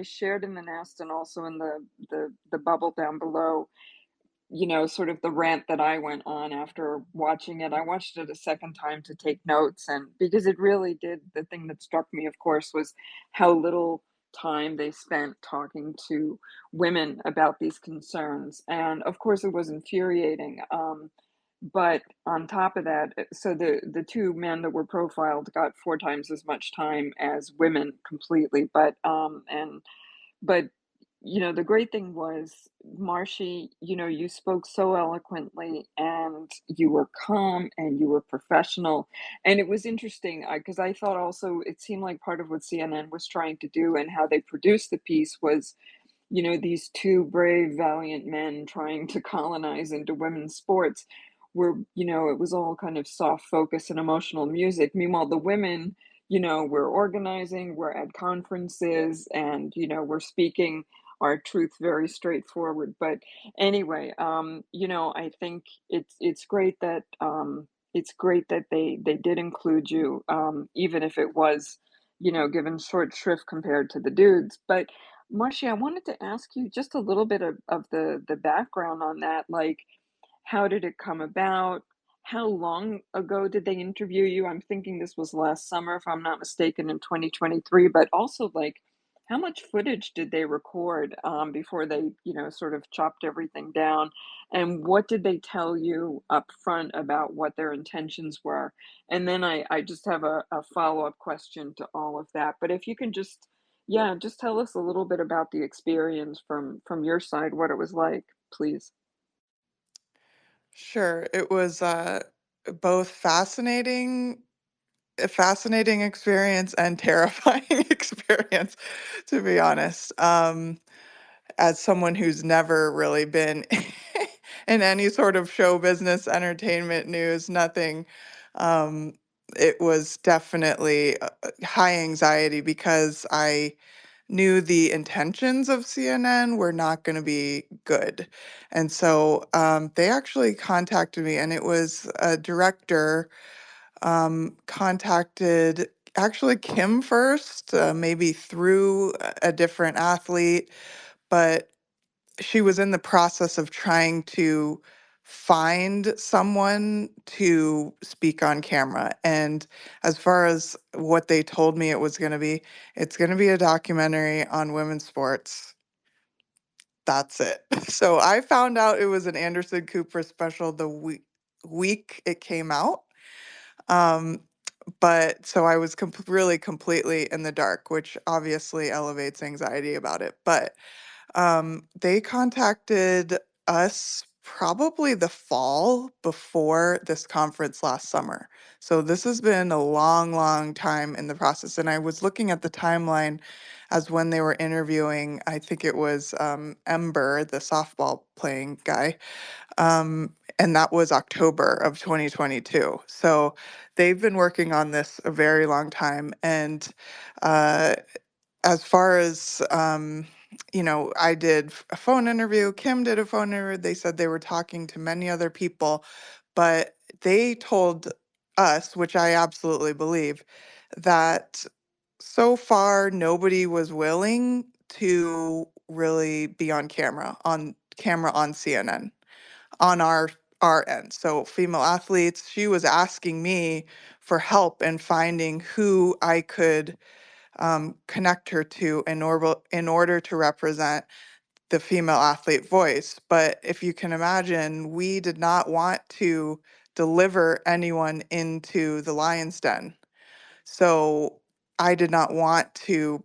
shared in the nest and also in the bubble down below, sort of the rant that I went on after watching it. I watched it a second time to take notes, and because it really did, the thing that struck me, of course, was how little time they spent talking to women about these concerns. And of course, it was infuriating. But on top of that, so the two men that were profiled got four times as much time as women completely. But the great thing was, Marshy, you spoke so eloquently and you were calm and you were professional. And it was interesting because I thought also it seemed like part of what CNN was trying to do and how they produced the piece was, these two brave, valiant men trying to colonize into women's sports were, it was all kind of soft focus and emotional music. Meanwhile, the women, we're organizing, we're at conferences, and, we're speaking our truth very straightforward. But anyway, I think it's great that they did include you, even if it was, given short shrift compared to the dudes. But Marcia, I wanted to ask you just a little bit of the background on that. Like, how did it come about? How long ago did they interview you? I'm thinking this was last summer, if I'm not mistaken, in 2023. But also, like, how much footage did they record before they, sort of chopped everything down? And what did they tell you up front about what their intentions were? And then I just have a follow-up question to all of that. But if you can just, yeah, just tell us a little bit about the experience from your side, what it was like, please. Sure. It was both a fascinating experience and terrifying experience, to be honest. As someone who's never really been in any sort of show business, entertainment news, nothing, um, it was definitely high anxiety because I knew the intentions of CNN were not going to be good. And so they actually contacted me, and it was a director contacted actually Kim first, maybe through a different athlete, but she was in the process of trying to find someone to speak on camera. And as far as what they told me it was going to be, it's going to be a documentary on women's sports. That's it. So I found out it was an Anderson Cooper special the week it came out. Um, but so I was really completely in the dark, which obviously elevates anxiety about it. But they contacted us probably the fall before this conference last summer. So this has been a long, long time in the process. And I was looking at the timeline as when they were interviewing, I think it was Ember, the softball playing guy. And that was October of 2022. So they've been working on this a very long time. And uh, as far as I did a phone interview, Kim did a phone interview. They said they were talking to many other people, but they told us, which I absolutely believe, that so far nobody was willing to really be on camera on CNN on our end. So female athletes, she was asking me for help in finding who I could connect her to in order to represent the female athlete voice. But if you can imagine, we did not want to deliver anyone into the lion's den. So I did not want to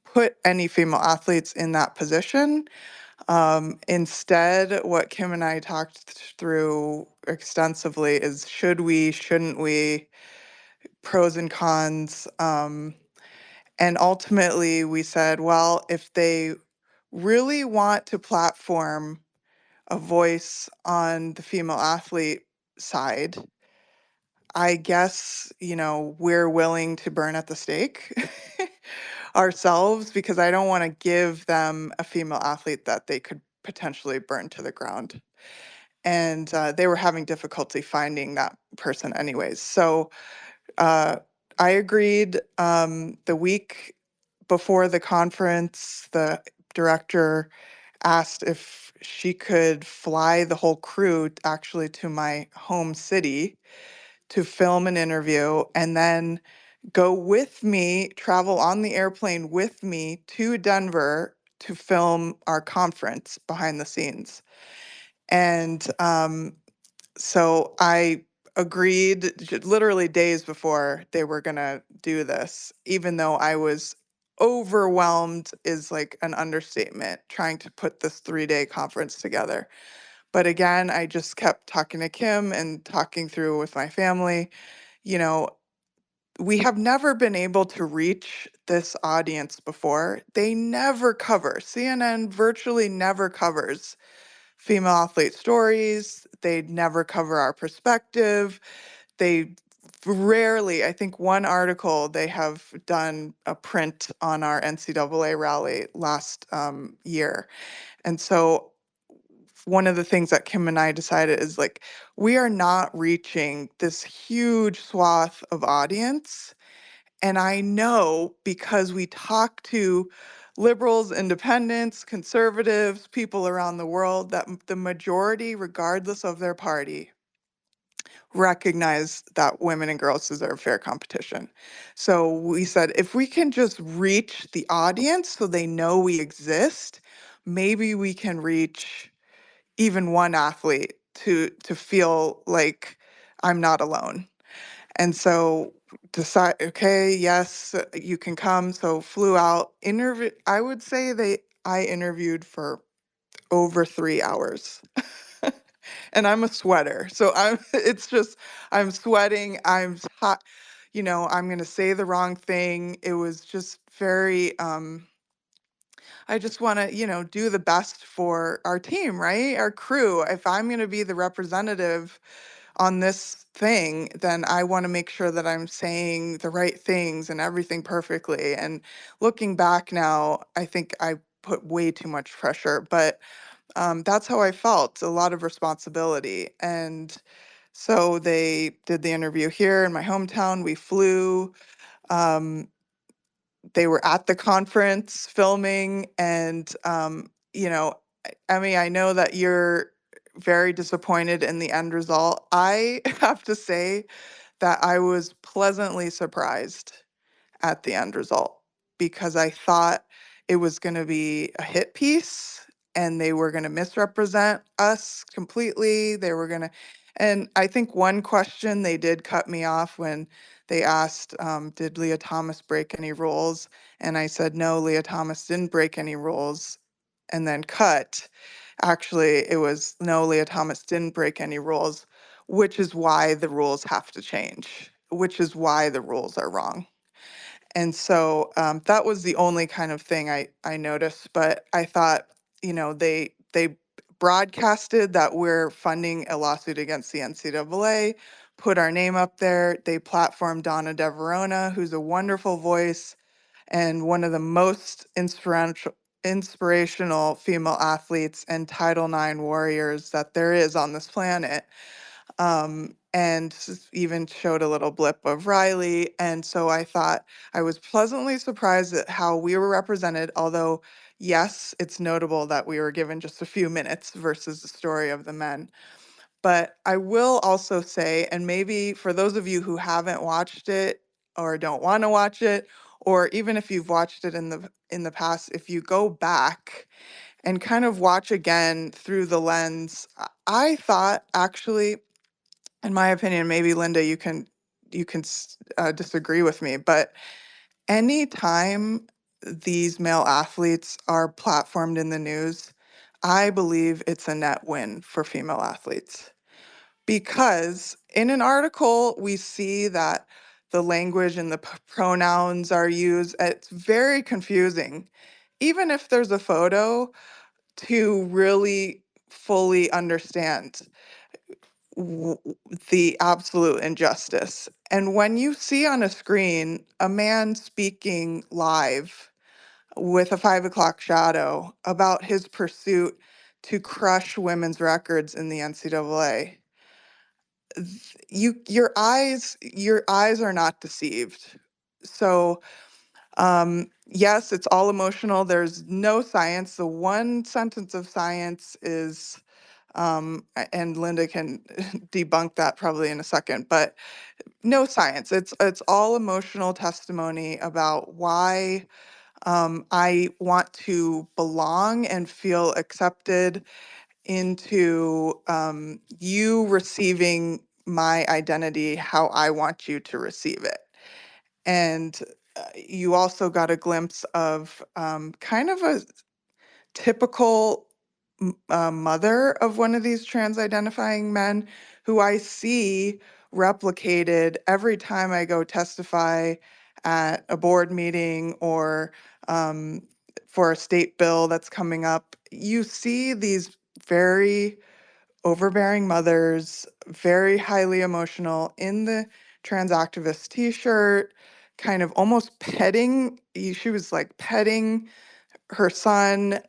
put any female athletes in that position. Instead, what Kim and I talked through extensively is should we, shouldn't we, pros and cons. And ultimately, we said, well, if they really want to platform a voice on the female athlete side, I guess, we're willing to burn at the stake ourselves because I don't want to give them a female athlete that they could potentially burn to the ground. And they were having difficulty finding that person, anyways. So uh, I agreed. The week before the conference, the director asked if she could fly the whole crew actually to my home city to film an interview and then go with me, travel on the airplane with me to Denver to film our conference behind the scenes. And so I agreed literally days before they were going to do this, even though I was overwhelmed, is like an understatement, trying to put this 3-day conference together. But again, I just kept talking to Kim and talking through with my family. You know, we have never been able to reach this audience before. They never cover, CNN virtually never covers female athlete stories. They never cover our perspective. They rarely, I think one article, they have done a print on our NCAA rally last year. And so one of the things that Kim and I decided is like, we are not reaching this huge swath of audience. And I know because we talk to liberals, independents, conservatives, people around the world, that the majority, regardless of their party, recognize that women and girls deserve fair competition. So we said, if we can just reach the audience so they know we exist, maybe we can reach even one athlete to feel like I'm not alone. And so decide, okay, yes, you can come. So flew out, I would say I interviewed for over 3 hours. And I'm a sweater. So it's just, I'm sweating. I'm hot. I'm going to say the wrong thing. It was just very, I just want to, do the best for our team, right? Our crew. If I'm going to be the representative on this thing, then I want to make sure that I'm saying the right things and everything perfectly. And looking back now, I think I put way too much pressure, but that's how I felt, a lot of responsibility. And so they did the interview here in my hometown. We flew. Um, they were at the conference filming, and Emmy, I know that you're very disappointed in the end result. I have to say that I was pleasantly surprised at the end result because I thought it was going to be a hit piece and they were going to misrepresent us completely. They were going to, and I think one question they did cut me off when they asked, did Leah Thomas break any rules? And I said, no, Leah Thomas didn't break any rules. And then cut. Actually, it was, no, Leah Thomas didn't break any rules, which is why the rules have to change, which is why the rules are wrong. And so that was the only kind of thing I noticed. But I thought, they broadcasted that we're funding a lawsuit against the NCAA, put our name up there. They platformed Donna DeVerona, who's a wonderful voice and one of the most inspirational female athletes and Title IX warriors that there is on this planet. And even showed a little blip of Riley. And so I thought I was pleasantly surprised at how we were represented, although, yes, it's notable that we were given just a few minutes versus the story of the men. But I will also say, and maybe for those of you who haven't watched it or don't want to watch it, or even if you've watched it in the past, if you go back and kind of watch again through the lens, I thought actually, in my opinion, maybe Linda, you can disagree with me, but anytime these male athletes are platformed in the news, I believe it's a net win for female athletes. Because in an article, we see that the language and the pronouns are used. It's very confusing. Even if there's a photo to really fully understand w- the absolute injustice. And when you see on a screen a man speaking live with a 5 o'clock shadow about his pursuit to crush women's records in the NCAA, your eyes are not deceived. So yes, it's all emotional. There's no science. The one sentence of science is and Linda can debunk that probably in a second, but no science. It's all emotional testimony about why I want to belong and feel accepted into you receiving my identity how I want you to receive it. And you also got a glimpse of kind of a typical mother of one of these trans identifying men who I see replicated every time I go testify at a board meeting or um, for a state bill that's coming up. You see these very overbearing mothers, very highly emotional in the trans activist t-shirt, kind of almost petting. She was like petting her son,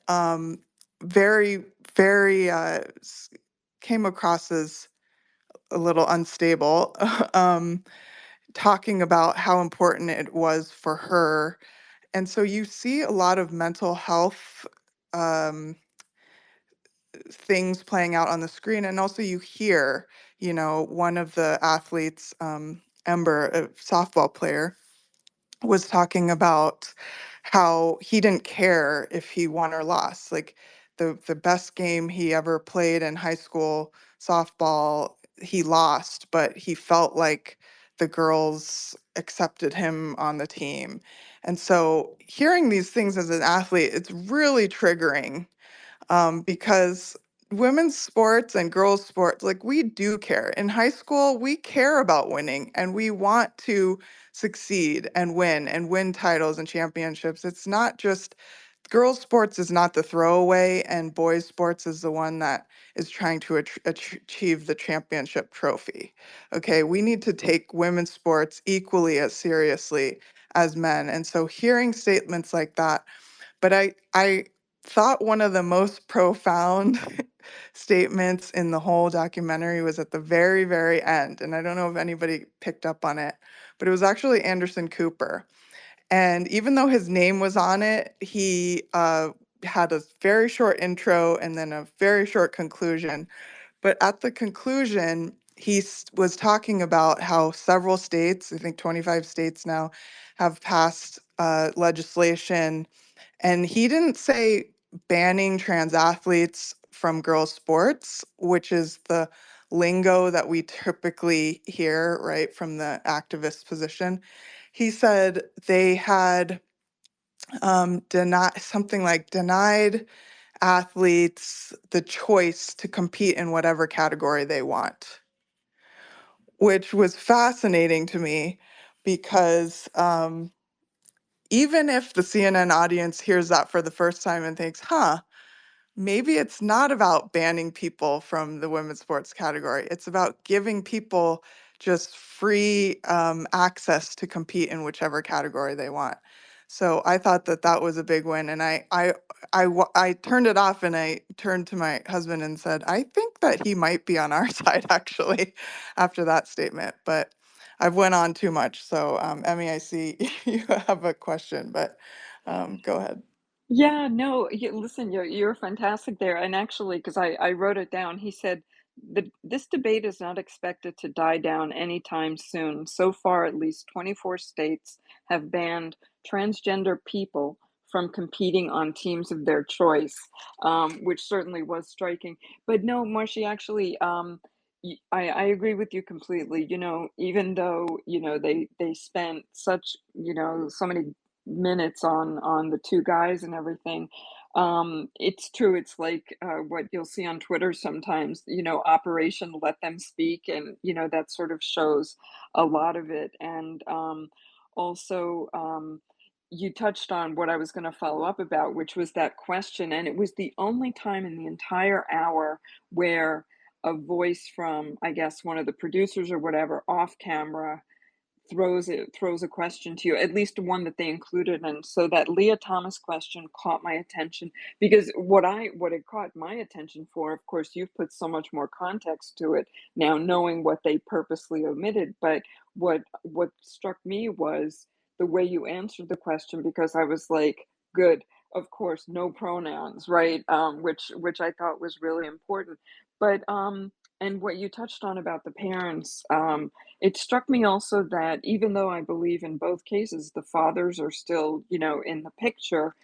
very, very, came across as a little unstable, talking about how important it was for her. And so you see a lot of mental health um, things playing out on the screen. And also you hear, one of the athletes, Ember, a softball player, was talking about how he didn't care if he won or lost. Like the best game he ever played in high school softball, he lost, but he felt like the girls accepted him on the team. And so hearing these things as an athlete, it's really triggering because women's sports and girls' sports, like we do care. In high school, we care about winning and we want to succeed and win titles and championships. It's not just girls' sports is not the throwaway, and boys' sports is the one that is trying to achieve the championship trophy. Okay, we need to take women's sports equally as seriously as men. And so hearing statements like that, but I thought one of the most profound statements in the whole documentary was at the very, very end. And I don't know if anybody picked up on it, but it was actually Anderson Cooper. And even though his name was on it, had a very short intro and then a very short conclusion. But at the conclusion, he was talking about how several states, I think 25 states now, have passed legislation. And he didn't say banning trans athletes from girls' sports, which is the lingo that we typically hear, right, from the activist position. He said they had denied athletes the choice to compete in whatever category they want, which was fascinating to me because even if the CNN audience hears that for the first time and thinks, huh, maybe it's not about banning people from the women's sports category. It's about giving people just free access to compete in whichever category they want. So I thought that that was a big win, and I turned it off and I turned to my husband and said, I think that he might be on our side actually after that statement. But I've went on too much. So Emmy, I see you have a question, but go ahead. Yeah, no, listen, you're fantastic there. And actually, because I wrote it down, he said this debate is not expected to die down anytime soon. So far, at least 24 states have banned transgender people from competing on teams of their choice, which certainly was striking. But no, Marcy, actually, I agree with you completely. Even though, they spent such, so many minutes on the two guys and everything. It's true. It's like what you'll see on Twitter sometimes, Operation Let Them Speak, and that sort of shows a lot of it. And also, you touched on what I was going to follow up about, which was that question, and it was the only time in the entire hour where a voice from, I guess, one of the producers or whatever off camera throws a question to you, at least one that they included. And so that Leah Thomas question caught my attention, because what it caught my attention for, of course, you've put so much more context to it now, knowing what they purposely omitted. But what struck me was the way you answered the question, because I was like, good, of course, no pronouns, right? Which I thought was really important. But and what you touched on about the parents, it struck me also that even though I believe in both cases the fathers are still, in the picture,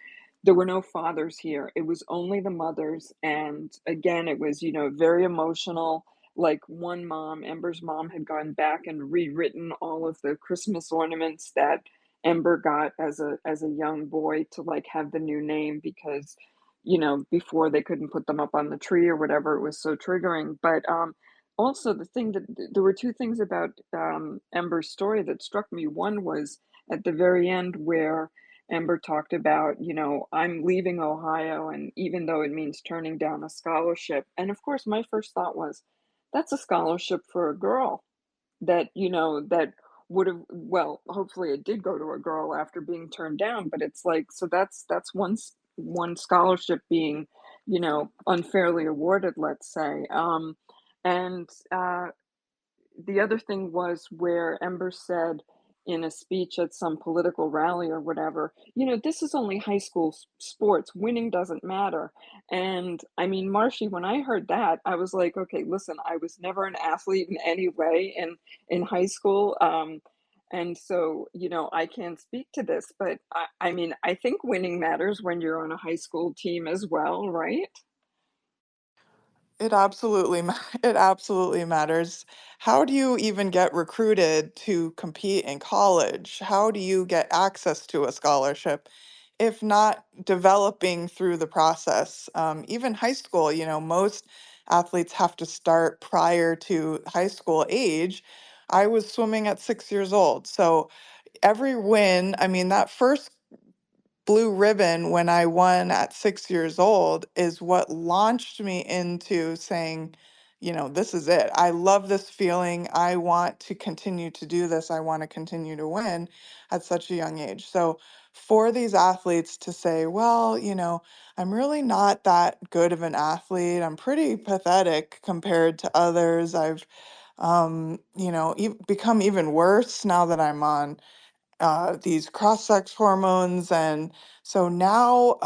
there were no fathers here. It was only the mothers. And again, it was, very emotional. Like one mom, Ember's mom, had gone back and rewritten all of the Christmas ornaments that Ember got as a young boy to like have the new name, because before they couldn't put them up on the tree or whatever. It was so triggering. But also, the thing that there were two things about Ember's story that struck me. One was at the very end, where Ember talked about, I'm leaving Ohio, and even though it means turning down a scholarship. And of course, my first thought was, that's a scholarship for a girl that, that would have, well, hopefully it did go to a girl after being turned down. But it's like, so that's one scholarship being, unfairly awarded, let's say. And the other thing was where Ember said in a speech at some political rally or whatever, this is only high school sports. Winning doesn't matter. And I mean, Marshy, when I heard that, I was like, okay, listen, I was never an athlete in any way in high school. And so, I can't speak to this, but I mean, I think winning matters when you're on a high school team as well, right? It absolutely it absolutely matters. How do you even get recruited to compete in college? How do you get access to a scholarship if not developing through the process? Even high school, most athletes have to start prior to high school age. I was swimming at 6 years old. So every win, I mean, that first blue ribbon when I won at 6 years old is what launched me into saying, this is it. I love this feeling. I want to continue to do this. I want to continue to win at such a young age. So for these athletes to say, well, I'm really not that good of an athlete. I'm pretty pathetic compared to others. I've, become even worse now that I'm on these cross-sex hormones. And so now,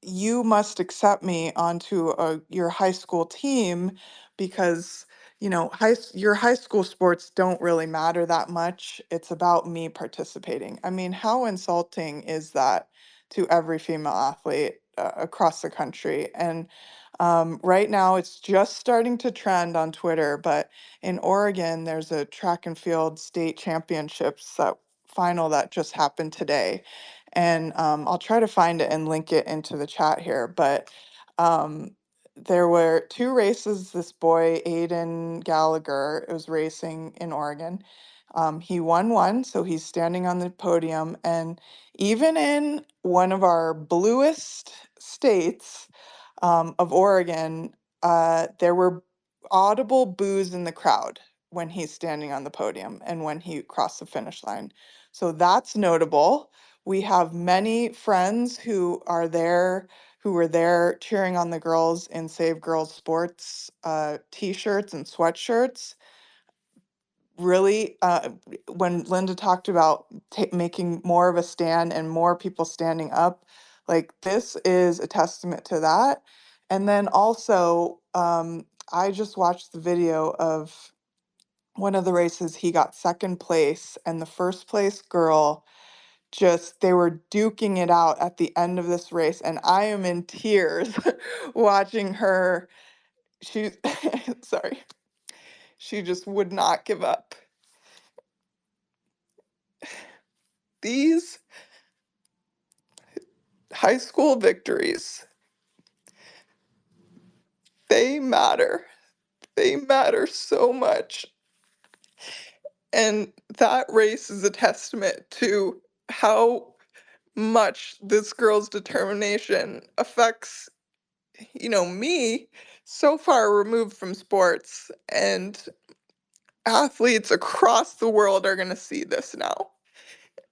you must accept me onto your high school team because, your high school sports don't really matter that much. It's about me participating. I mean, how insulting is that to every female athlete across the country? And right now, it's just starting to trend on Twitter, but in Oregon, there's a track and field state championships that final that just happened today. And I'll try to find it and link it into the chat here. But um, there were two races. This boy, Aiden Gallagher, was racing in Oregon. He won one, so he's standing on the podium. And even in one of our bluest states, of Oregon, there were audible boos in the crowd when he's standing on the podium and when he crossed the finish line. So that's notable. We have many friends who were there cheering on the girls in Save Girls Sports t-shirts and sweatshirts. Really, when Linda talked about making more of a stand and more people standing up, like this is a testament to that. And then also, I just watched the video of one of the races. He got second place, and the first place girl just, they were duking it out at the end of this race. And I am in tears watching her. She, sorry, she just would not give up. These high school victories, they matter. They matter so much. And that race is a testament to how much this girl's determination affects, me, so far removed from sports. And athletes across the world are going to see this now.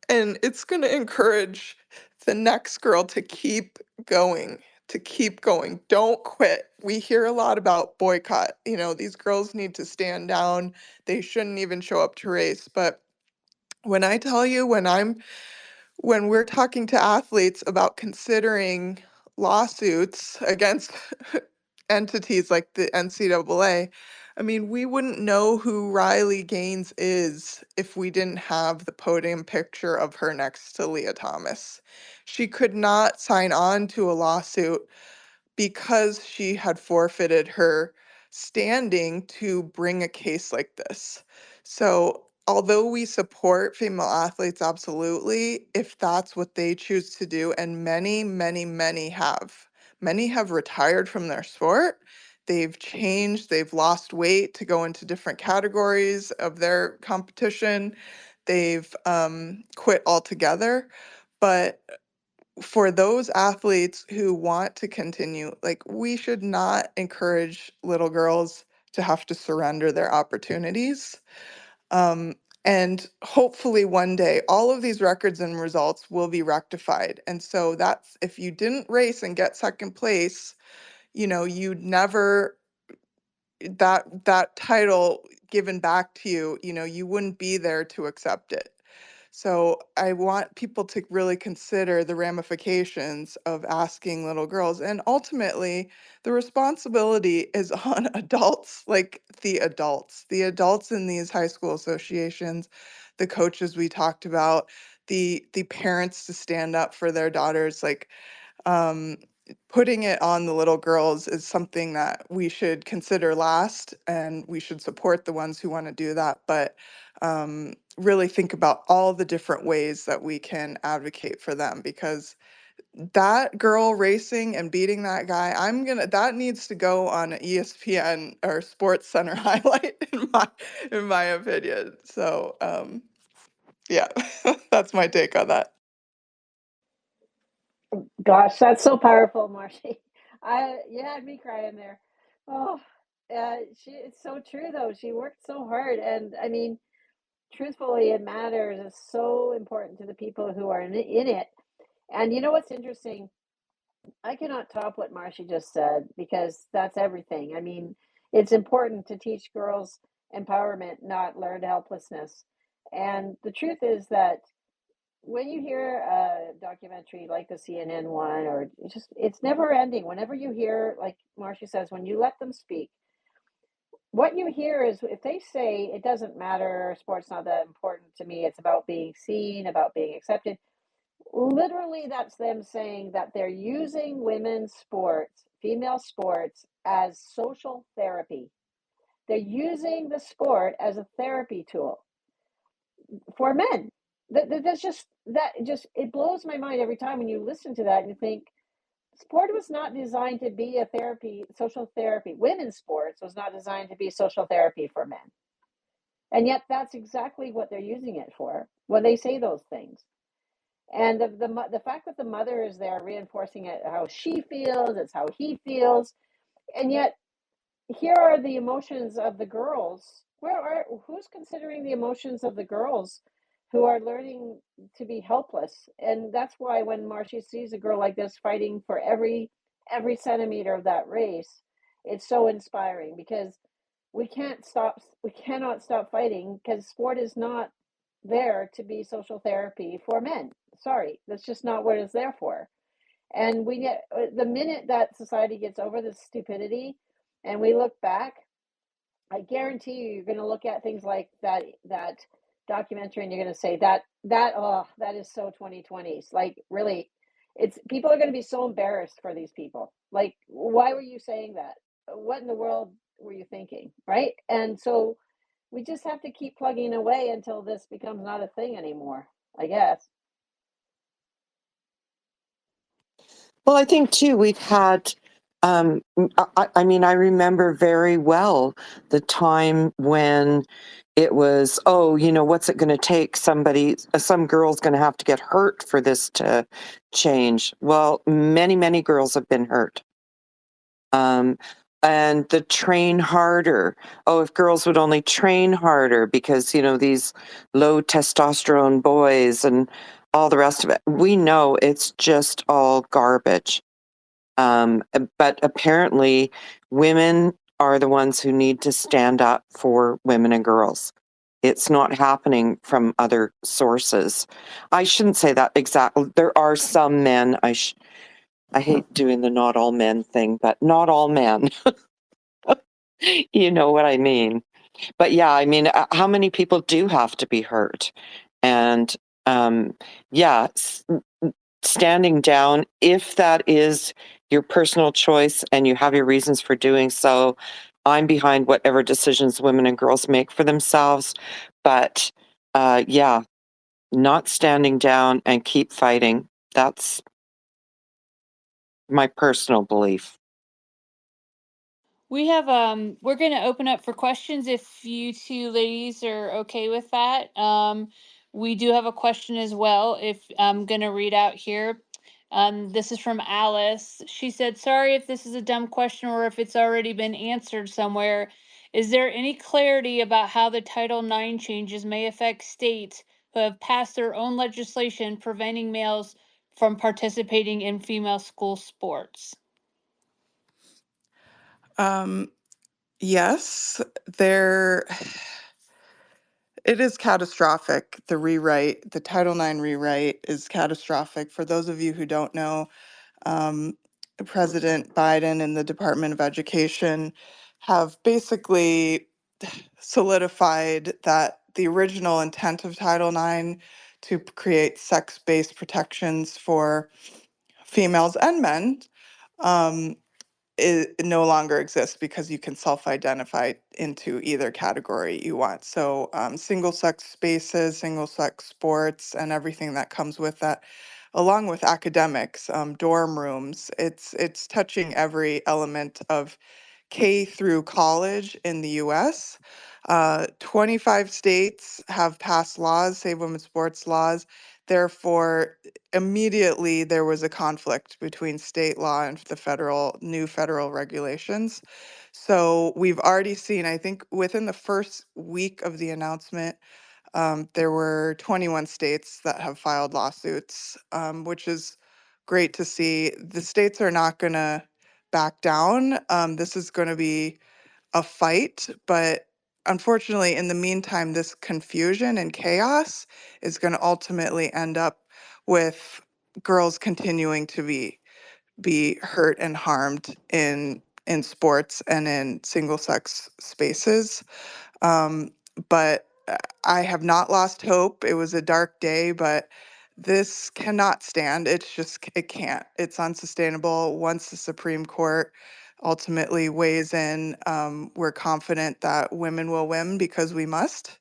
And it's going to encourage the next girl to keep going, to keep going. Don't quit. We hear a lot about boycott. These girls need to stand down. They shouldn't even show up to race. But when I tell you, when we're talking to athletes about considering lawsuits against entities like the NCAA, I mean, we wouldn't know who Riley Gaines is if we didn't have the podium picture of her next to Leah Thomas. She could not sign on to a lawsuit because she had forfeited her standing to bring a case like this. So, although we support female athletes absolutely, if that's what they choose to do, and many have retired from their sport. They've changed, they've lost weight to go into different categories of their competition. They've quit altogether. But for those athletes who want to continue, like, we should not encourage little girls to have to surrender their opportunities. Um, and hopefully one day all of these records and results will be rectified. And so that's, if you didn't race and get second place, you'd never, that title given back to you, you wouldn't be there to accept it. So I want people to really consider the ramifications of asking little girls. And ultimately, the responsibility is on adults, like the adults in these high school associations, the coaches we talked about, the parents to stand up for their daughters. Like, um, putting it on the little girls is something that we should consider last, and we should support the ones who want to do that. But really think about all the different ways that we can advocate for them, because that girl racing and beating that guy, that needs to go on an ESPN or Sports Center highlight in my opinion. So yeah, that's my take on that. Gosh, that's so powerful, Marshi. You had me crying there. Oh, it's so true though. She worked so hard, and I mean, truthfully, it matters. It's so important to the people who are in it. And you know what's interesting? I cannot top what Marcia just said, because that's everything. I mean, it's important to teach girls empowerment, not learned helplessness. And the truth is that when you hear a documentary like the CNN one, or it's never ending. Whenever you hear, like Marcia says, when you let them speak, what you hear is if they say it doesn't matter, sport's not that important to me, it's about being seen, about being accepted. Literally, that's them saying that they're using women's sports, female sports, as social therapy. They're using the sport as a therapy tool for men. That's just it blows my mind every time when you listen to that and you think sport was not designed to be a therapy, social therapy. Women's sports was not designed to be social therapy for men. And yet that's exactly what they're using it for when they say those things. And the fact that the mother is there reinforcing it, how she feels, it's how he feels, and yet here are the emotions of the girls. Who's considering the emotions of the girls who are learning to be helpless? And that's why when Marcia sees a girl like this fighting for every centimeter of that race, it's so inspiring because we cannot stop fighting because sport is not there to be social therapy for men. Sorry, that's just not what it's there for. And we get the minute that society gets over this stupidity and we look back, I guarantee you're going to look at things like that documentary and you're going to say that is so 2020s. Like really, it's people are going to be so embarrassed for these people. Like, why were you saying that? What in the world were you thinking? Right? And so we just have to keep plugging away until this becomes not a thing anymore, I guess. Well, I think too, we've had, I mean, I remember very well the time when it was, oh, what's it going to take? Some girl's going to have to get hurt for this to change. Well, many, many girls have been hurt. Um, and the train harder. Oh, if girls would only train harder because, these low testosterone boys and all the rest of it. We know it's just all garbage. But apparently, women are the ones who need to stand up for women and girls. It's not happening from other sources. I shouldn't say that exactly. There are some men, I hate doing the not all men thing, but not all men. You know what I mean? But yeah, I mean, how many people do have to be hurt? And yeah, standing down, if that is your personal choice and you have your reasons for doing so, I'm behind whatever decisions women and girls make for themselves. But yeah, not standing down and keep fighting. That's my personal belief. We have we're gonna open up for questions if you two ladies are okay with that. We do have a question as well if I'm gonna read out here. This is from Alice. She said, sorry if this is a dumb question or if it's already been answered somewhere. Is there any clarity about how the Title IX changes may affect states who have passed their own legislation preventing males from participating in female school sports? Yes, there. It is catastrophic. The Title IX rewrite is catastrophic. For those of you who don't know, um, President Biden and the Department of Education have basically solidified that the original intent of Title IX to create sex-based protections for females and men um, it no longer exists because you can self-identify into either category you want. So single-sex spaces, single-sex sports, and everything that comes with that, along with academics, dorm rooms. It's touching every element of K through college in the US. 25 states have passed laws, Save Women's Sports laws. Therefore, immediately there was a conflict between state law and the new federal regulations. So we've already seen, I think within the first week of the announcement, there were 21 states that have filed lawsuits, which is great to see. The states are not going to back down. This is going to be a fight, but unfortunately, in the meantime, this confusion and chaos is going to ultimately end up with girls continuing to be hurt and harmed in sports and in single sex spaces. Um, but I have not lost hope. It was a dark day, but this cannot stand. It's just, it can't. It's unsustainable. Once the Supreme Court ultimately weighs in, we're confident that women will win because we must.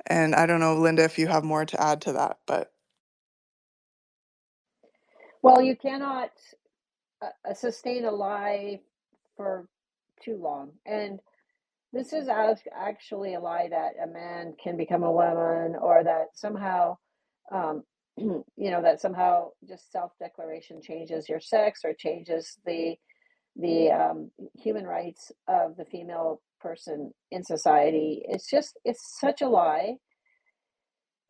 And I don't know, Linda, if you have more to add to that, but Well, you cannot sustain a lie for too long. And this is actually a lie that a man can become a woman, or that somehow, that somehow just self-declaration changes your sex or changes the human rights of the female person in society. It's such a lie,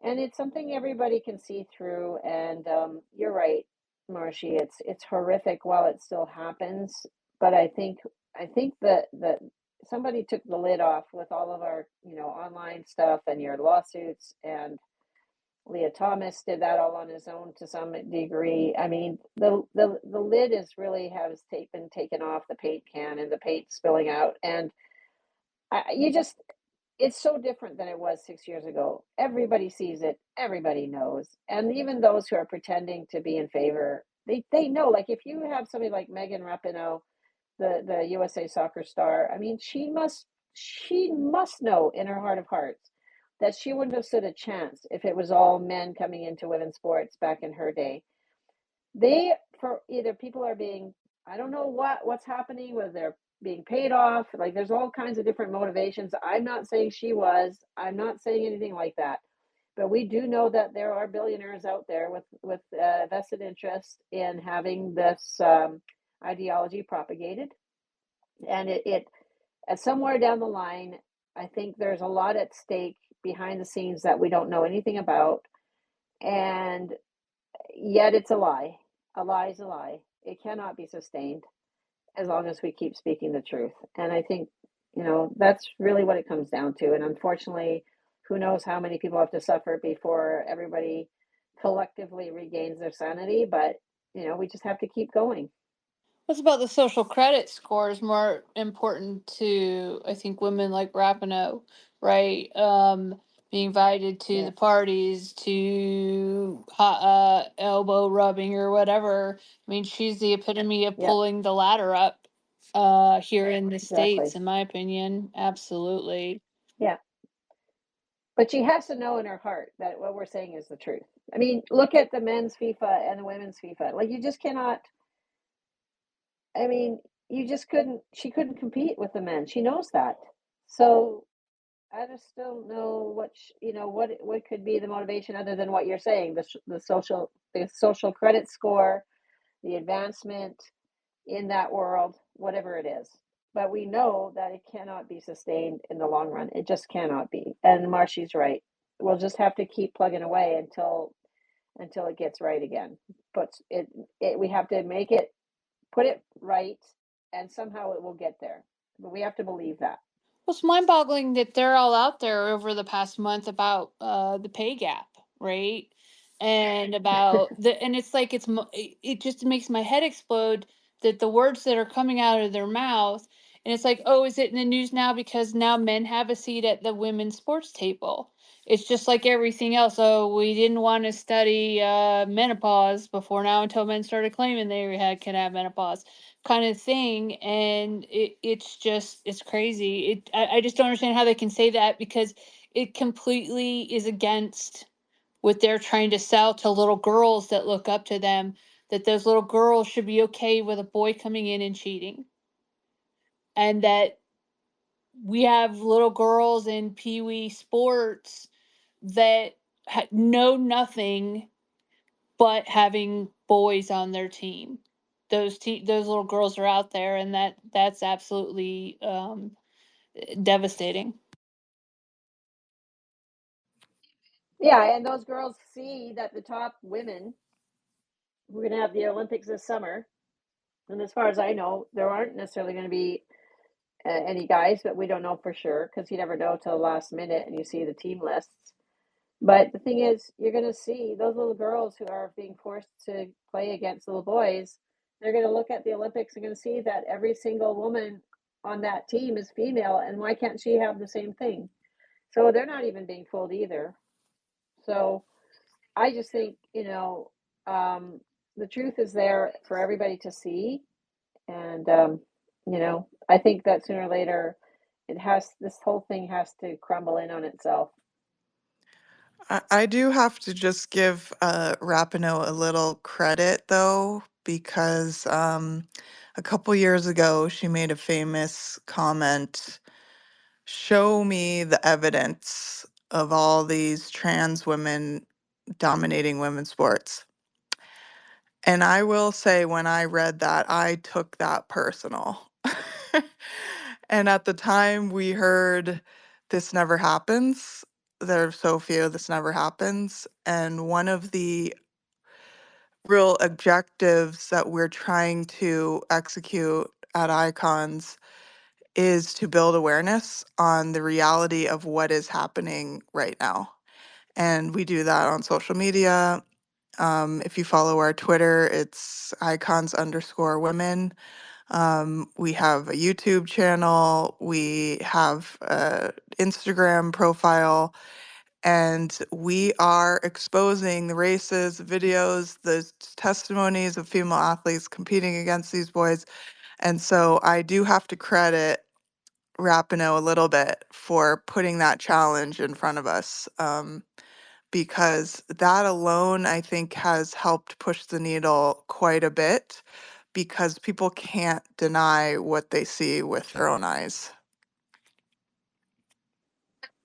and it's something everybody can see through. And you're right, Marshi. It's horrific while it still happens, but I think that somebody took the lid off with all of our online stuff and your lawsuits, and Leah Thomas did that all on his own to some degree. I mean, the lid is really has been taken off the paint can, and the paint spilling out, and you just it's so different than it was 6 years ago. Everybody sees it, everybody knows, and even those who are pretending to be in favor, they know. Like, if you have somebody like Megan Rapinoe, the USA soccer star, I mean, she must know in her heart of hearts that she wouldn't have stood a chance if it was all men coming into women's sports back in her day. They for either people are being, I don't know what's happening, whether they're being paid off, like there's all kinds of different motivations. I'm not saying she was, I'm not saying anything like that, but we do know that there are billionaires out there with vested interest in having this ideology propagated. And it somewhere down the line, I think there's a lot at stake behind the scenes that we don't know anything about. And yet it's a lie. A lie is a lie. It cannot be sustained as long as we keep speaking the truth. And I think, that's really what it comes down to. And unfortunately, who knows how many people have to suffer before everybody collectively regains their sanity. But, we just have to keep going. What's about the social credit score is more important to, I think, women like Rapinoe, right? Being invited to the Yes. parties, to elbow rubbing or whatever. I mean, she's the epitome of Yep. pulling the ladder up here in the States, Exactly. in my opinion. Absolutely. Yeah. But she has to know in her heart that what we're saying is the truth. I mean, look at the men's FIFA and the women's FIFA. Like, you just cannot, I mean, she couldn't compete with the men. She knows that. So I just don't know what could be the motivation other than what you're saying, the social credit score, the advancement in that world, whatever it is. But we know that it cannot be sustained in the long run. It just cannot be. And Marshy's right. We'll just have to keep plugging away until it gets right again. But we have to put it right, and somehow it will get there. But we have to believe that. Well, it's mind-boggling that they're all out there over the past month about the pay gap, right? And about and it's like it just makes my head explode that the words that are coming out of their mouth, and it's like, oh, is it in the news now because now men have a seat at the women's sports table? It's just like everything else. Oh, we didn't want to study menopause before now until men started claiming they can have menopause kind of thing. And it's crazy. I just don't understand how they can say that, because it completely is against what they're trying to sell to little girls that look up to them, that those little girls should be okay with a boy coming in and cheating, and that we have little girls in pee-wee sports that know nothing but having boys on their team. Those little girls are out there, and that's absolutely devastating. Yeah, and those girls see that the top women, we're going to have the Olympics this summer, and as far as I know, there aren't necessarily going to be any guys, but we don't know for sure because you never know till the last minute and you see the team lists. But the thing is, you're going to see those little girls who are being forced to play against little boys. They're going to look at the Olympics and going to see that every single woman on that team is female, and why can't she have the same thing? So they're not even being fooled either. So I just think, the truth is there for everybody to see. And, I think that sooner or later, this whole thing has to crumble in on itself. I do have to just give Rapinoe a little credit though, because a couple years ago she made a famous comment, show me the evidence of all these trans women dominating women's sports. And I will say, when I read that, I took that personal. And at the time we heard this never happens, there are so few, this never happens. And one of the real objectives that we're trying to execute at Icons is to build awareness on the reality of what is happening right now. And we do that on social media. If you follow our Twitter, it's icons_women. We have a YouTube channel, we have a Instagram profile, and we are exposing the races, videos, the testimonies of female athletes competing against these boys. And so I do have to credit Rapinoe a little bit for putting that challenge in front of us. Because that alone, I think, has helped push the needle quite a bit, because people can't deny what they see with their own eyes.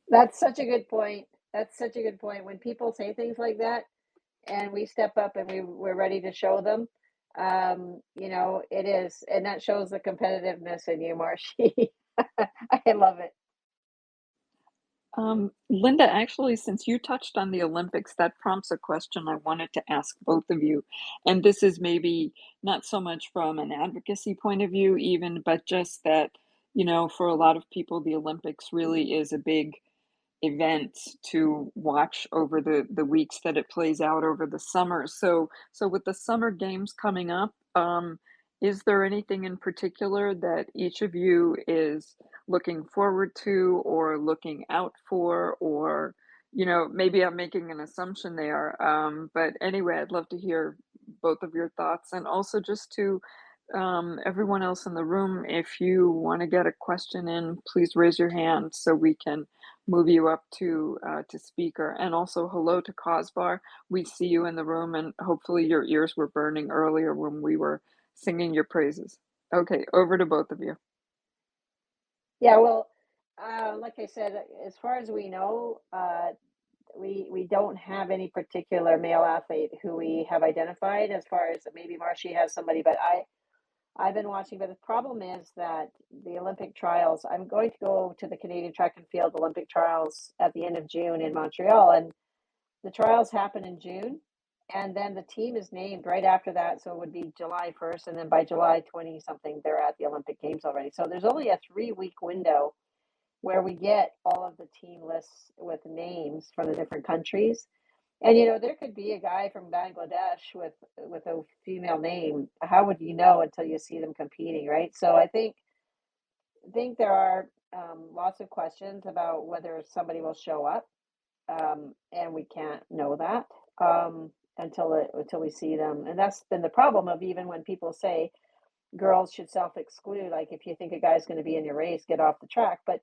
That's such a good point. That's such a good point. When people say things like that, and we step up and we're ready to show them, it is, and that shows the competitiveness in you, Marshi. I love it. Linda, actually, since you touched on the Olympics, that prompts a question I wanted to ask both of you. And this is maybe not so much from an advocacy point of view, even, but just that, for a lot of people, the Olympics really is a big event to watch over the weeks that it plays out over the summer. So with the summer games coming up, is there anything in particular that each of you is looking forward to or looking out for, or maybe I'm making an assumption there, but anyway, I'd love to hear both of your thoughts, and also just to everyone else in the room, if you want to get a question in, please raise your hand so we can move you up to speaker. And also hello to Cosbar. We see you in the room, and hopefully your ears were burning earlier when we were singing your praises. Okay, over to both of you. Yeah, well, like I said, as far as we know, we don't have any particular male athlete who we have identified. As far as maybe Marshi has somebody, but I've been watching. But the problem is that the Olympic trials. I'm going to go to the Canadian Track and Field Olympic trials at the end of June in Montreal, and the trials happen in June, and then the team is named right after that. So it would be July 1st, and then by July 20 something, they're at the Olympic Games already. So there's only a 3-week window where we get all of the team lists with names from the different countries. And there could be a guy from Bangladesh with a female name. How would you know until you see them competing, right? So I think there are lots of questions about whether somebody will show up, and we can't know that until we see them. And that's been the problem of, even when people say girls should self-exclude, like, if you think a guy's going to be in your race, get off the track. But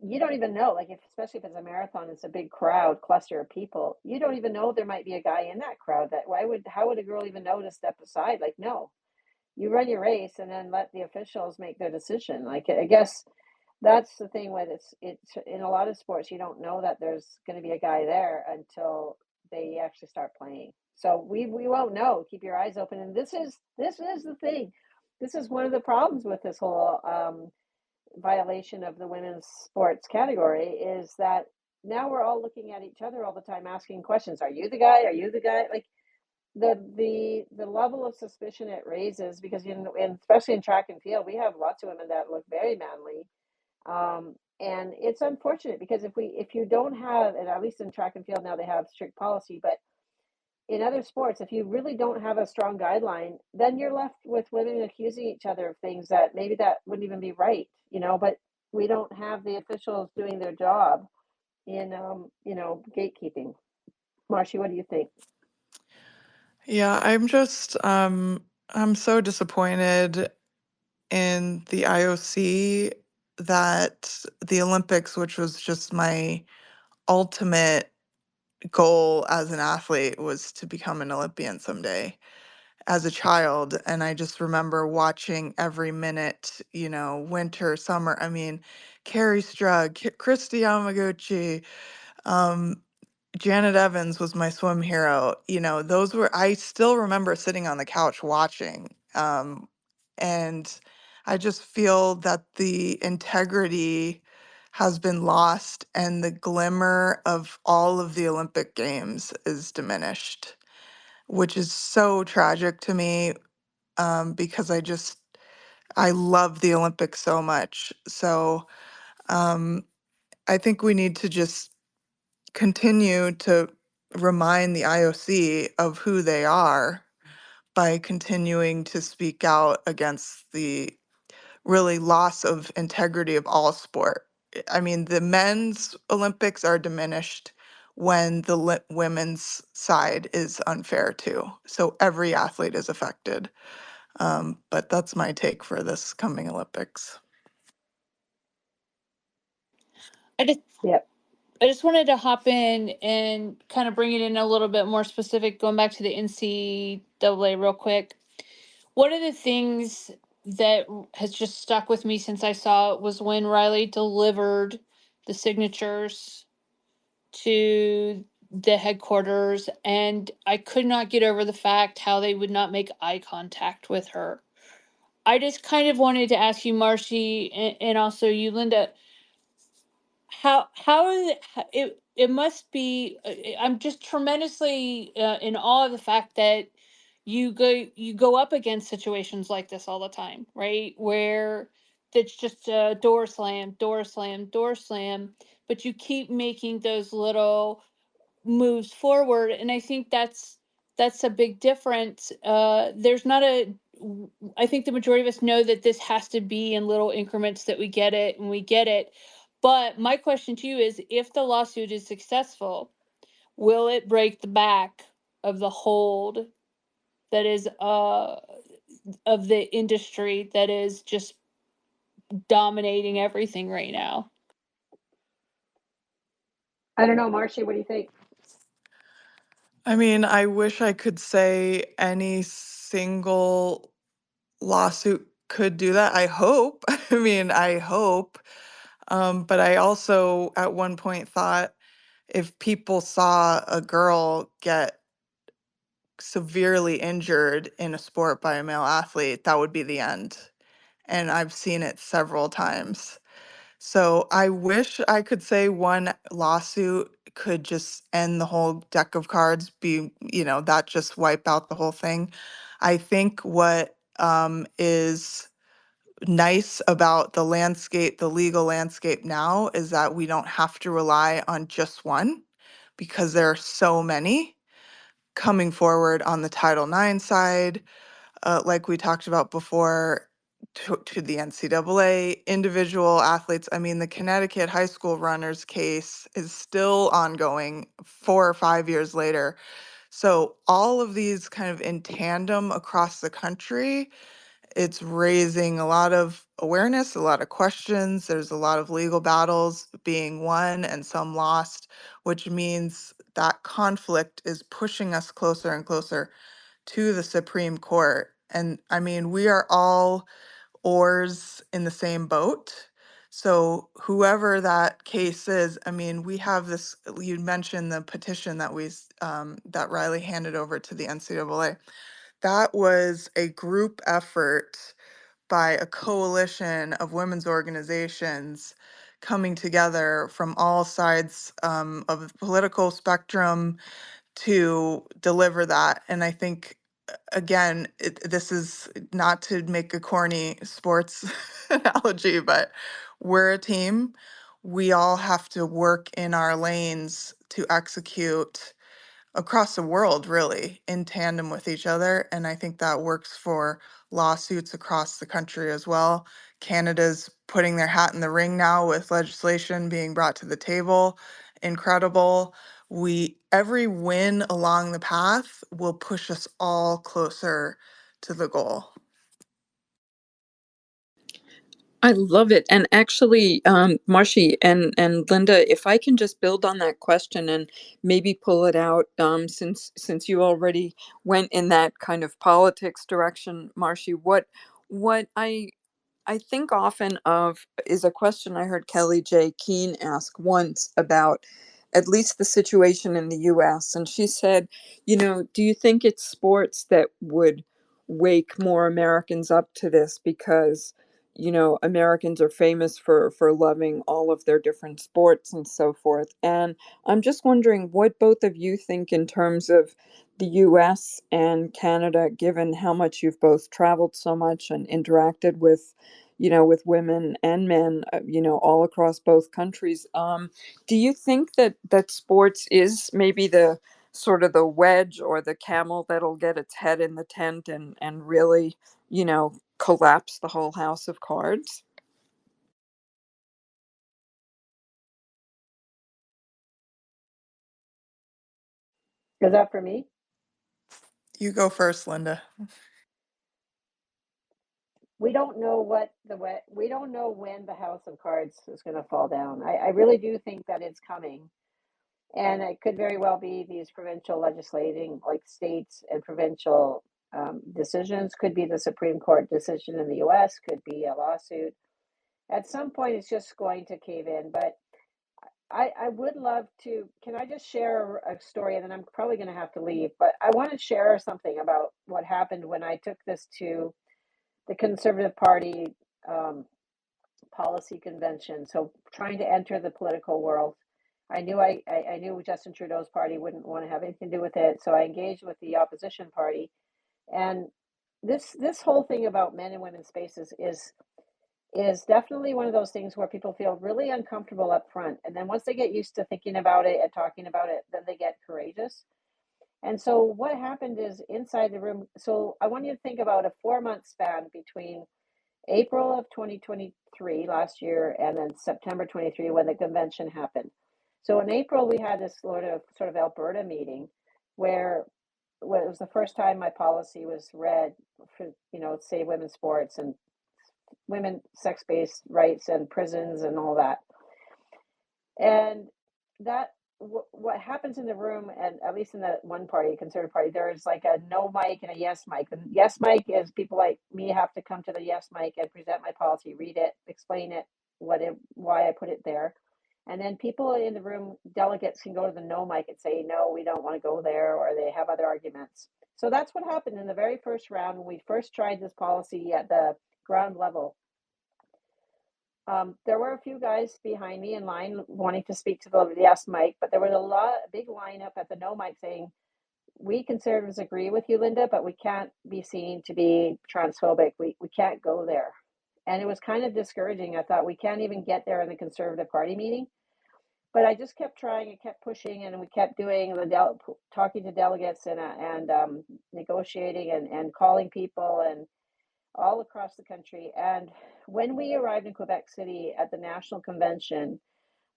you don't even know, like, especially if it's a marathon, it's a big crowd, cluster of people. You don't even know there might be a guy in that crowd. How would a girl even know to step aside? Like, no, you run your race and then let the officials make their decision. Like, I guess that's the thing with it's in a lot of sports, you don't know that there's going to be a guy there until they actually start playing. So we won't know. Keep your eyes open. And this is the thing. This is one of the problems with this whole violation of the women's sports category, is that now we're all looking at each other all the time, asking questions. Are you the guy? Are you the guy? Like, the level of suspicion it raises, because especially in track and field, we have lots of women that look very manly. And it's unfortunate because if you don't have, and at least in track and field now they have strict policy, but in other sports, if you really don't have a strong guideline, then you're left with women accusing each other of things that maybe that wouldn't even be right, but we don't have the officials doing their job in, gatekeeping. Marshi, what do you think? Yeah, I'm so disappointed in the IOC that the Olympics, which was just my ultimate goal as an athlete, was to become an Olympian someday as a child. And I just remember watching every minute, winter, summer. I mean, Carrie Strug, Christy Yamaguchi, um, Janet Evans was my swim hero. Those were, I still remember sitting on the couch watching. And I just feel that the integrity has been lost and the glimmer of all of the Olympic Games is diminished, which is so tragic to me, because I love the Olympics so much. So um, I think we need to just continue to remind the IOC of who they are by continuing to speak out against the really loss of integrity of all sport. I mean, the men's Olympics are diminished when the women's side is unfair too. So every athlete is affected. But that's my take for this coming Olympics. I just Yep. I just wanted to hop in and kind of bring it in a little bit more specific, going back to the NCAA real quick. One of the things that has just stuck with me since I saw it was when Riley delivered the signatures to the headquarters, and I could not get over the fact how they would not make eye contact with her. I just kind of wanted to ask you, Marcy, and also you, Linda, how is it, it must be, I'm just tremendously in awe of the fact that you go up against situations like this all the time, right, where it's just a door slam, door slam, door slam, but you keep making those little moves forward, and I think that's a big difference. There's not a I think the majority of us know that this has to be in little increments, that we get it and we get it. But my question to you is, if the lawsuit is successful, will it break the back of the hold that is of the industry that is just dominating everything right now? I don't know, Marshi, what do you think? I mean, I wish I could say any single lawsuit could do that. I hope. I mean, I hope. But I also at one point thought if people saw a girl get severely injured in a sport by a male athlete, that would be the end. And I've seen it several times. So I wish I could say one lawsuit could just end the whole deck of cards, that just wipe out the whole thing. I think what is nice about the landscape, the legal landscape now, is that we don't have to rely on just one because there are so many coming forward on the Title IX side, like we talked about before, to the NCAA, individual athletes. I mean, the Connecticut high school runners case is still ongoing 4 or 5 years later. So all of these kind of in tandem across the country, it's raising a lot of awareness, a lot of questions. There's a lot of legal battles being won and some lost, which means that conflict is pushing us closer and closer to the Supreme Court. And I mean, we are all oars in the same boat. So whoever that case is, I mean, we have this, you mentioned the petition that that Riley handed over to the NCAA. That was a group effort by a coalition of women's organizations coming together from all sides of the political spectrum to deliver that. And I think, again, this is not to make a corny sports analogy, but we're a team. We all have to work in our lanes to execute across the world, really, in tandem with each other. And I think that works for lawsuits across the country as well. Canada's putting their hat in the ring now with legislation being brought to the table. Incredible. Every win along the path will push us all closer to the goal. I love it. And actually, Marshi and Linda, if I can just build on that question and maybe pull it out, since you already went in that kind of politics direction, Marshi, what I think often of is a question I heard Kelly J. Keene ask once about at least the situation in the US. And she said, do you think it's sports that would wake more Americans up to this? Because, Americans are famous for loving all of their different sports and so forth. And I'm just wondering what both of you think in terms of the US and Canada, given how much you've both traveled so much and interacted with women and men, all across both countries. Do you think that sports is maybe the sort of the wedge or the camel that'll get its head in the tent and really, collapse the whole house of cards? Is that for me? You go first, Linda. We don't know we don't know when the house of cards is going to fall down. I really do think that it's coming. And it could very well be these provincial legislating, like states and provincial decisions, could be the Supreme Court decision in the US, could be a lawsuit. At some point, it's just going to cave in. But I would love to. Can I just share a story? And then I'm probably going to have to leave. But I want to share something about what happened when I took this to the Conservative Party policy convention. So trying to enter the political world. I knew Justin Trudeau's party wouldn't want to have anything to do with it, so I engaged with the opposition party. And this whole thing about men and women's spaces is definitely one of those things where people feel really uncomfortable up front, and then once they get used to thinking about it and talking about it, then they get courageous. And so what happened is inside the room. So I want you to think about a 4-month span between April of 2023 last year and then September 23 when the convention happened. So in April we had this sort of Alberta meeting where it was the first time my policy was read for save women's sports and women sex-based rights and prisons and all that. And that what happens in the room, and at least in the one party, Conservative Party, there's like a no mic and a yes mic. The yes mic is people like me have to come to the yes mic and present my policy, read it, explain it, why I put it there. And then people in the room, delegates, can go to the no mic and say, no, we don't want to go there, or they have other arguments. So that's what happened in the very first round when we first tried this policy at the ground level. There were a few guys behind me in line wanting to speak to the yes mic, but there was a big lineup at the no mic saying, we conservatives agree with you, Linda, but we can't be seen to be transphobic. We can't go there. And it was kind of discouraging. I thought we can't even get there in the Conservative Party meeting. But I just kept trying and kept pushing, and we kept doing talking to delegates and negotiating and calling people and all across the country. And when we arrived in Quebec City at the National Convention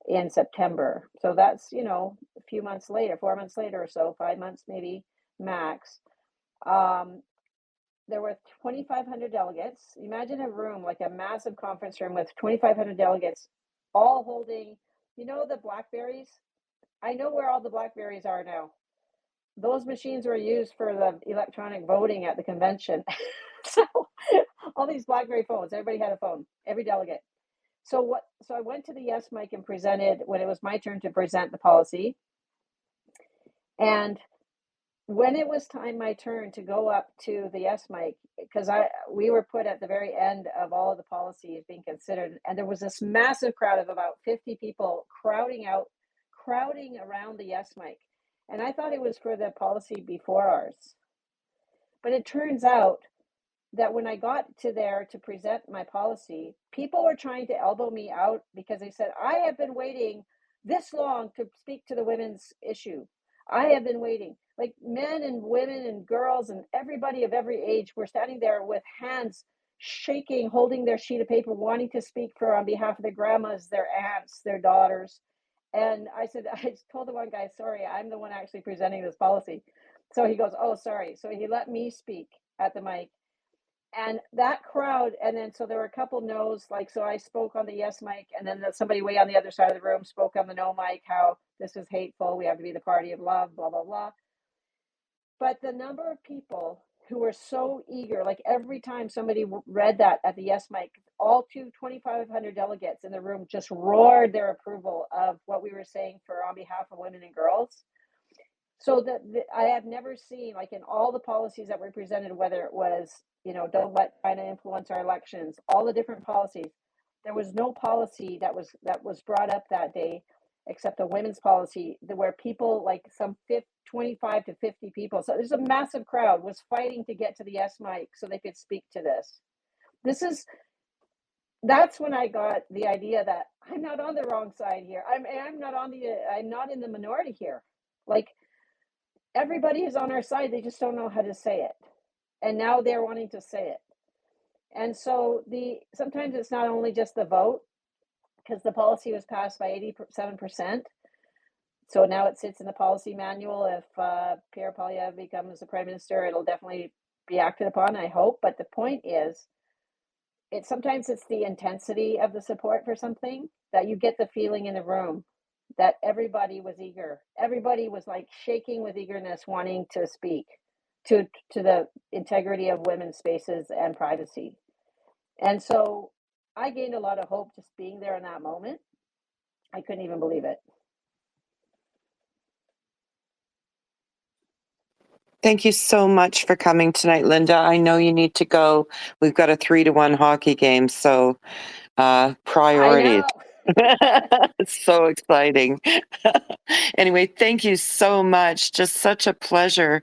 in September, so that's, a few months later, 4 months later or so, 5 months maybe max, there were 2,500 delegates. Imagine a room, like a massive conference room with 2,500 delegates, all holding, the Blackberries. I know where all the Blackberries are now. Those machines were used for the electronic voting at the convention. So all these BlackBerry phones, everybody had a phone, every delegate. So I went to the yes mic and presented when it was my turn to present the policy. And when it was my turn to go up to the yes mic, because we were put at the very end of all of the policies being considered, and there was this massive crowd of about 50 people crowding around the yes mic. And I thought it was for the policy before ours. But it turns out that when I got to there to present my policy, people were trying to elbow me out because they said, I have been waiting this long to speak to the women's issue. I have been waiting. Like men and women and girls and everybody of every age were standing there with hands shaking, holding their sheet of paper, wanting to speak for on behalf of their grandmas, their aunts, their daughters. And I said, I told the one guy, sorry, I'm the one actually presenting this policy. So he goes, oh, sorry. So he let me speak at the mic. And that crowd, and then so there were a couple no's, like, so I spoke on the yes mic, and then somebody way on the other side of the room spoke on the no mic, how this is hateful, we have to be the party of love, blah, blah, blah. But the number of people who were so eager, like every time somebody read that at the yes mic, all 2,500 delegates in the room just roared their approval of what we were saying for on behalf of women and girls. So that I have never seen, like in all the policies that were presented, whether it was, don't let China influence our elections, all the different policies, there was no policy that was brought up that day except a women's policy where people, like some 25 to 50 people, so there's a massive crowd, was fighting to get to the yes mic so they could speak to this. That's when I got the idea that I'm not on the wrong side here. I'm not in the minority here. Like, everybody is on our side, they just don't know how to say it, and now they're wanting to say it. And so sometimes it's not only just the vote, because the policy was passed by 87%, so now it sits in the policy manual. If Pierre Poilievre becomes the prime minister, it'll definitely be acted upon, I hope. But the point is, sometimes it's the intensity of the support for something that you get the feeling in the room that everybody was eager. Everybody was like shaking with eagerness, wanting to speak to the integrity of women's spaces and privacy. And so I gained a lot of hope just being there in that moment. I couldn't even believe it. Thank you so much for coming tonight, Linda. I know you need to go. We've got a 3-1 hockey game, so priorities. It's so exciting. Anyway, thank you so much. Just such a pleasure.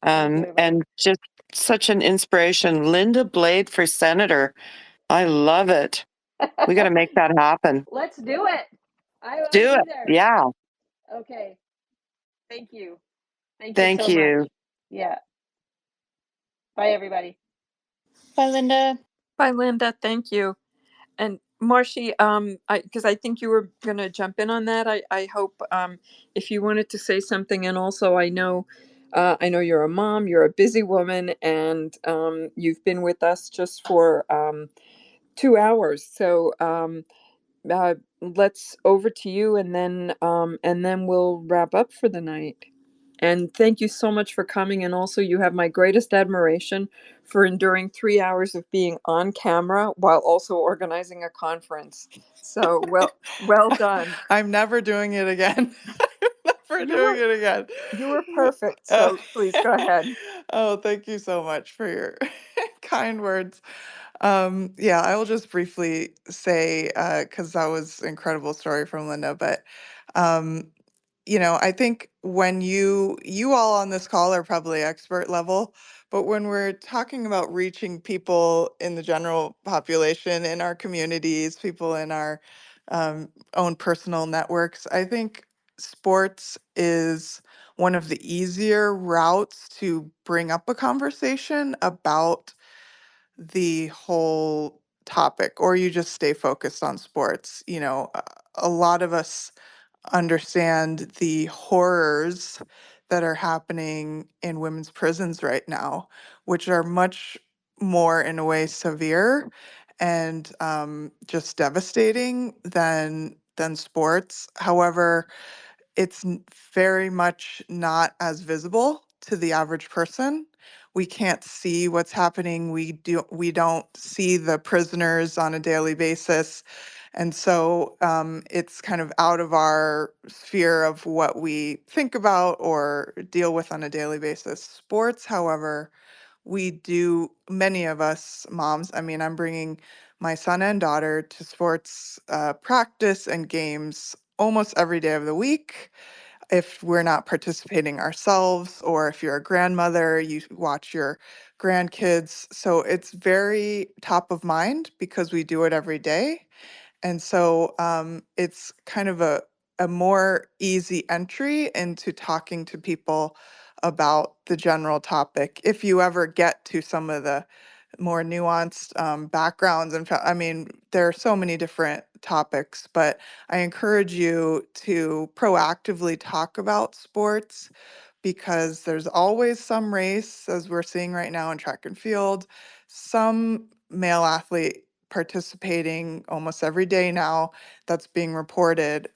And just such an inspiration. Linda Blade for senator. I love it. We got to make that happen. Let's do it. I will Do be it. there. Yeah. Okay. Thank you. Thank So you. much. Yeah. Bye, everybody. Bye, Linda. Bye, Linda. Thank you. And Marshi, because I think you were going to jump in on that. I hope if you wanted to say something, and also I know you're a mom, you're a busy woman, and you've been with us just for 2 hours. So let's over to you, and then we'll wrap up for the night. And thank you so much for coming. And also, you have my greatest admiration for enduring 3 hours of being on camera while also organizing a conference. So well done. I'm never doing it again. I'm never doing it again. You were perfect. So please go ahead. Oh, thank you so much for your kind words. Yeah, I will just briefly say, because that was an incredible story from Linda, but um, I think when you all on this call are probably expert level, but when we're talking about reaching people in the general population, in our communities, people in our own personal networks, I think sports is one of the easier routes to bring up a conversation about the whole topic, or you just stay focused on sports. A lot of us understand the horrors that are happening in women's prisons right now, which are much more, in a way, severe and just devastating than sports. However, it's very much not as visible to the average person. We can't see what's happening. We don't see the prisoners on a daily basis. And so it's kind of out of our sphere of what we think about or deal with on a daily basis. Sports, however, many of us moms, I mean, I'm bringing my son and daughter to sports practice and games almost every day of the week. if we're not participating ourselves, or if you're a grandmother, you watch your grandkids. So it's very top of mind because we do it every day. And so it's kind of a more easy entry into talking to people about the general topic. If you ever get to some of the more nuanced backgrounds, and I mean, there are so many different topics, but I encourage you to proactively talk about sports because there's always some race, as we're seeing right now in track and field, some male athlete participating almost every day now that's being reported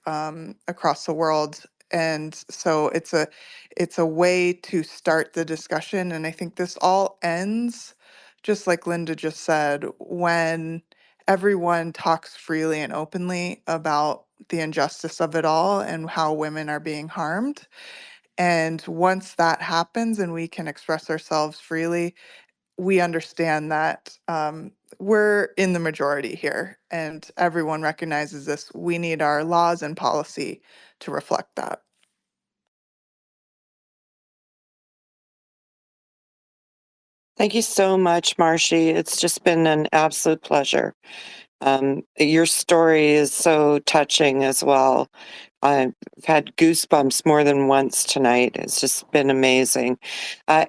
across the world. And so it's a way to start the discussion. And I think this all ends, just like Linda just said, when everyone talks freely and openly about the injustice of it all and how women are being harmed. And once that happens and we can express ourselves freely, we understand that we're in the majority here and everyone recognizes this. We need our laws and policy to reflect that. Thank you so much, Marshi. It's just been an absolute pleasure. Your story is so touching as well. I've had goosebumps more than once tonight. It's just been amazing.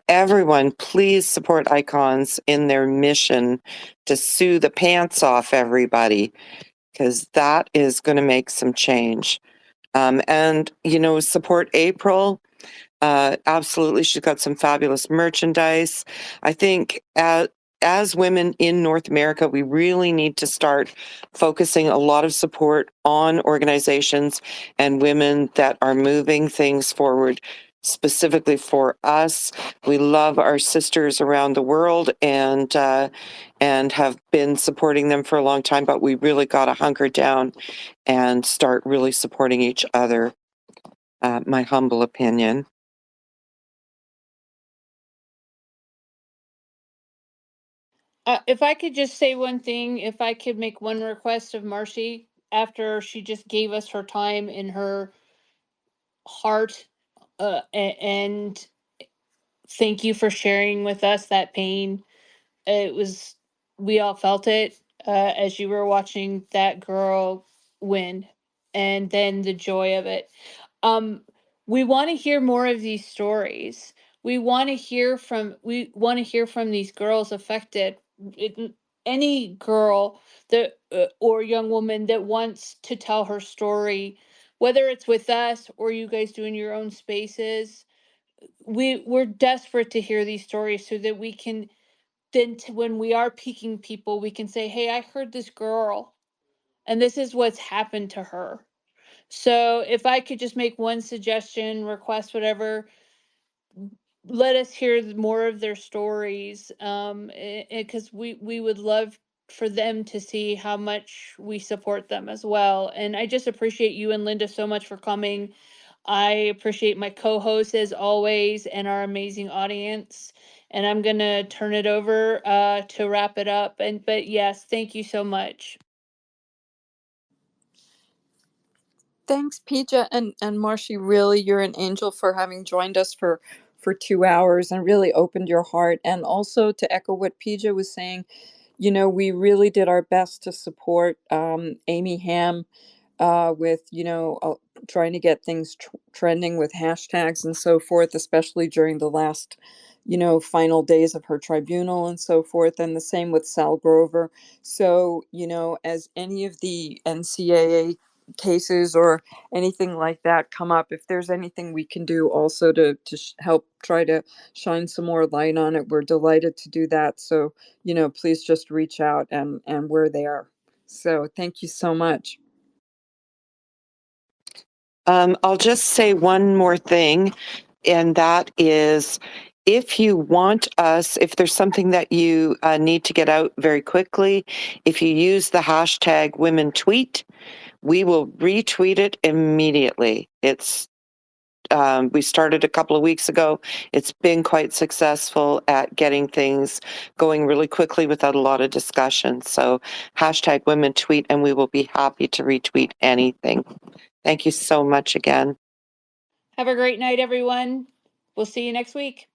Everyone, please support Icons in their mission to sue the pants off everybody, because that is going to make some change. And, support April. Absolutely. She's got some fabulous merchandise. I think as women in North America, we really need to start focusing a lot of support on organizations and women that are moving things forward specifically for us. We love our sisters around the world and have been supporting them for a long time, but we really got to hunker down and start really supporting each other. My humble opinion. If I could just say one thing, if I could make one request of Marcy after she just gave us her time and her heart, and thank you for sharing with us that pain. It was, we all felt it as you were watching that girl win, and then the joy of it. Um, we want to hear more of these stories. We want to hear from these girls affected. Any girl that or young woman that wants to tell her story, whether it's with us or you guys doing your own spaces, we're desperate to hear these stories so that we can then when we are peaking people, we can say, hey, I heard this girl and this is what's happened to her. So if I could just make one suggestion, request, whatever, let us hear more of their stories, because we would love for them to see how much we support them as well. And I just appreciate you and Linda so much for coming. I appreciate my co-hosts as always and our amazing audience. And I'm gonna turn it over to wrap it up. But yes, thank you so much. Thanks, Pija and Marshi. Really, you're an angel for having joined us for 2 hours and really opened your heart. And also to echo what Pija was saying, we really did our best to support Amy Ham with trying to get things trending with hashtags and so forth, especially during the last final days of her tribunal and so forth, and the same with Sal Grover. So as any of the NCAA cases or anything like that come up, if there's anything we can do also to help try to shine some more light on it, we're delighted to do that. So please just reach out, and we're there. So thank you so much. I'll just say one more thing, and that is if you want us, if there's something that you need to get out very quickly, if you use the hashtag women tweet, we will retweet it immediately. We started a couple of weeks ago. It's been quite successful at getting things going really quickly without a lot of discussion. So hashtag women tweet, and we will be happy to retweet anything. Thank you so much again. Have a great night, everyone. We'll see you next week.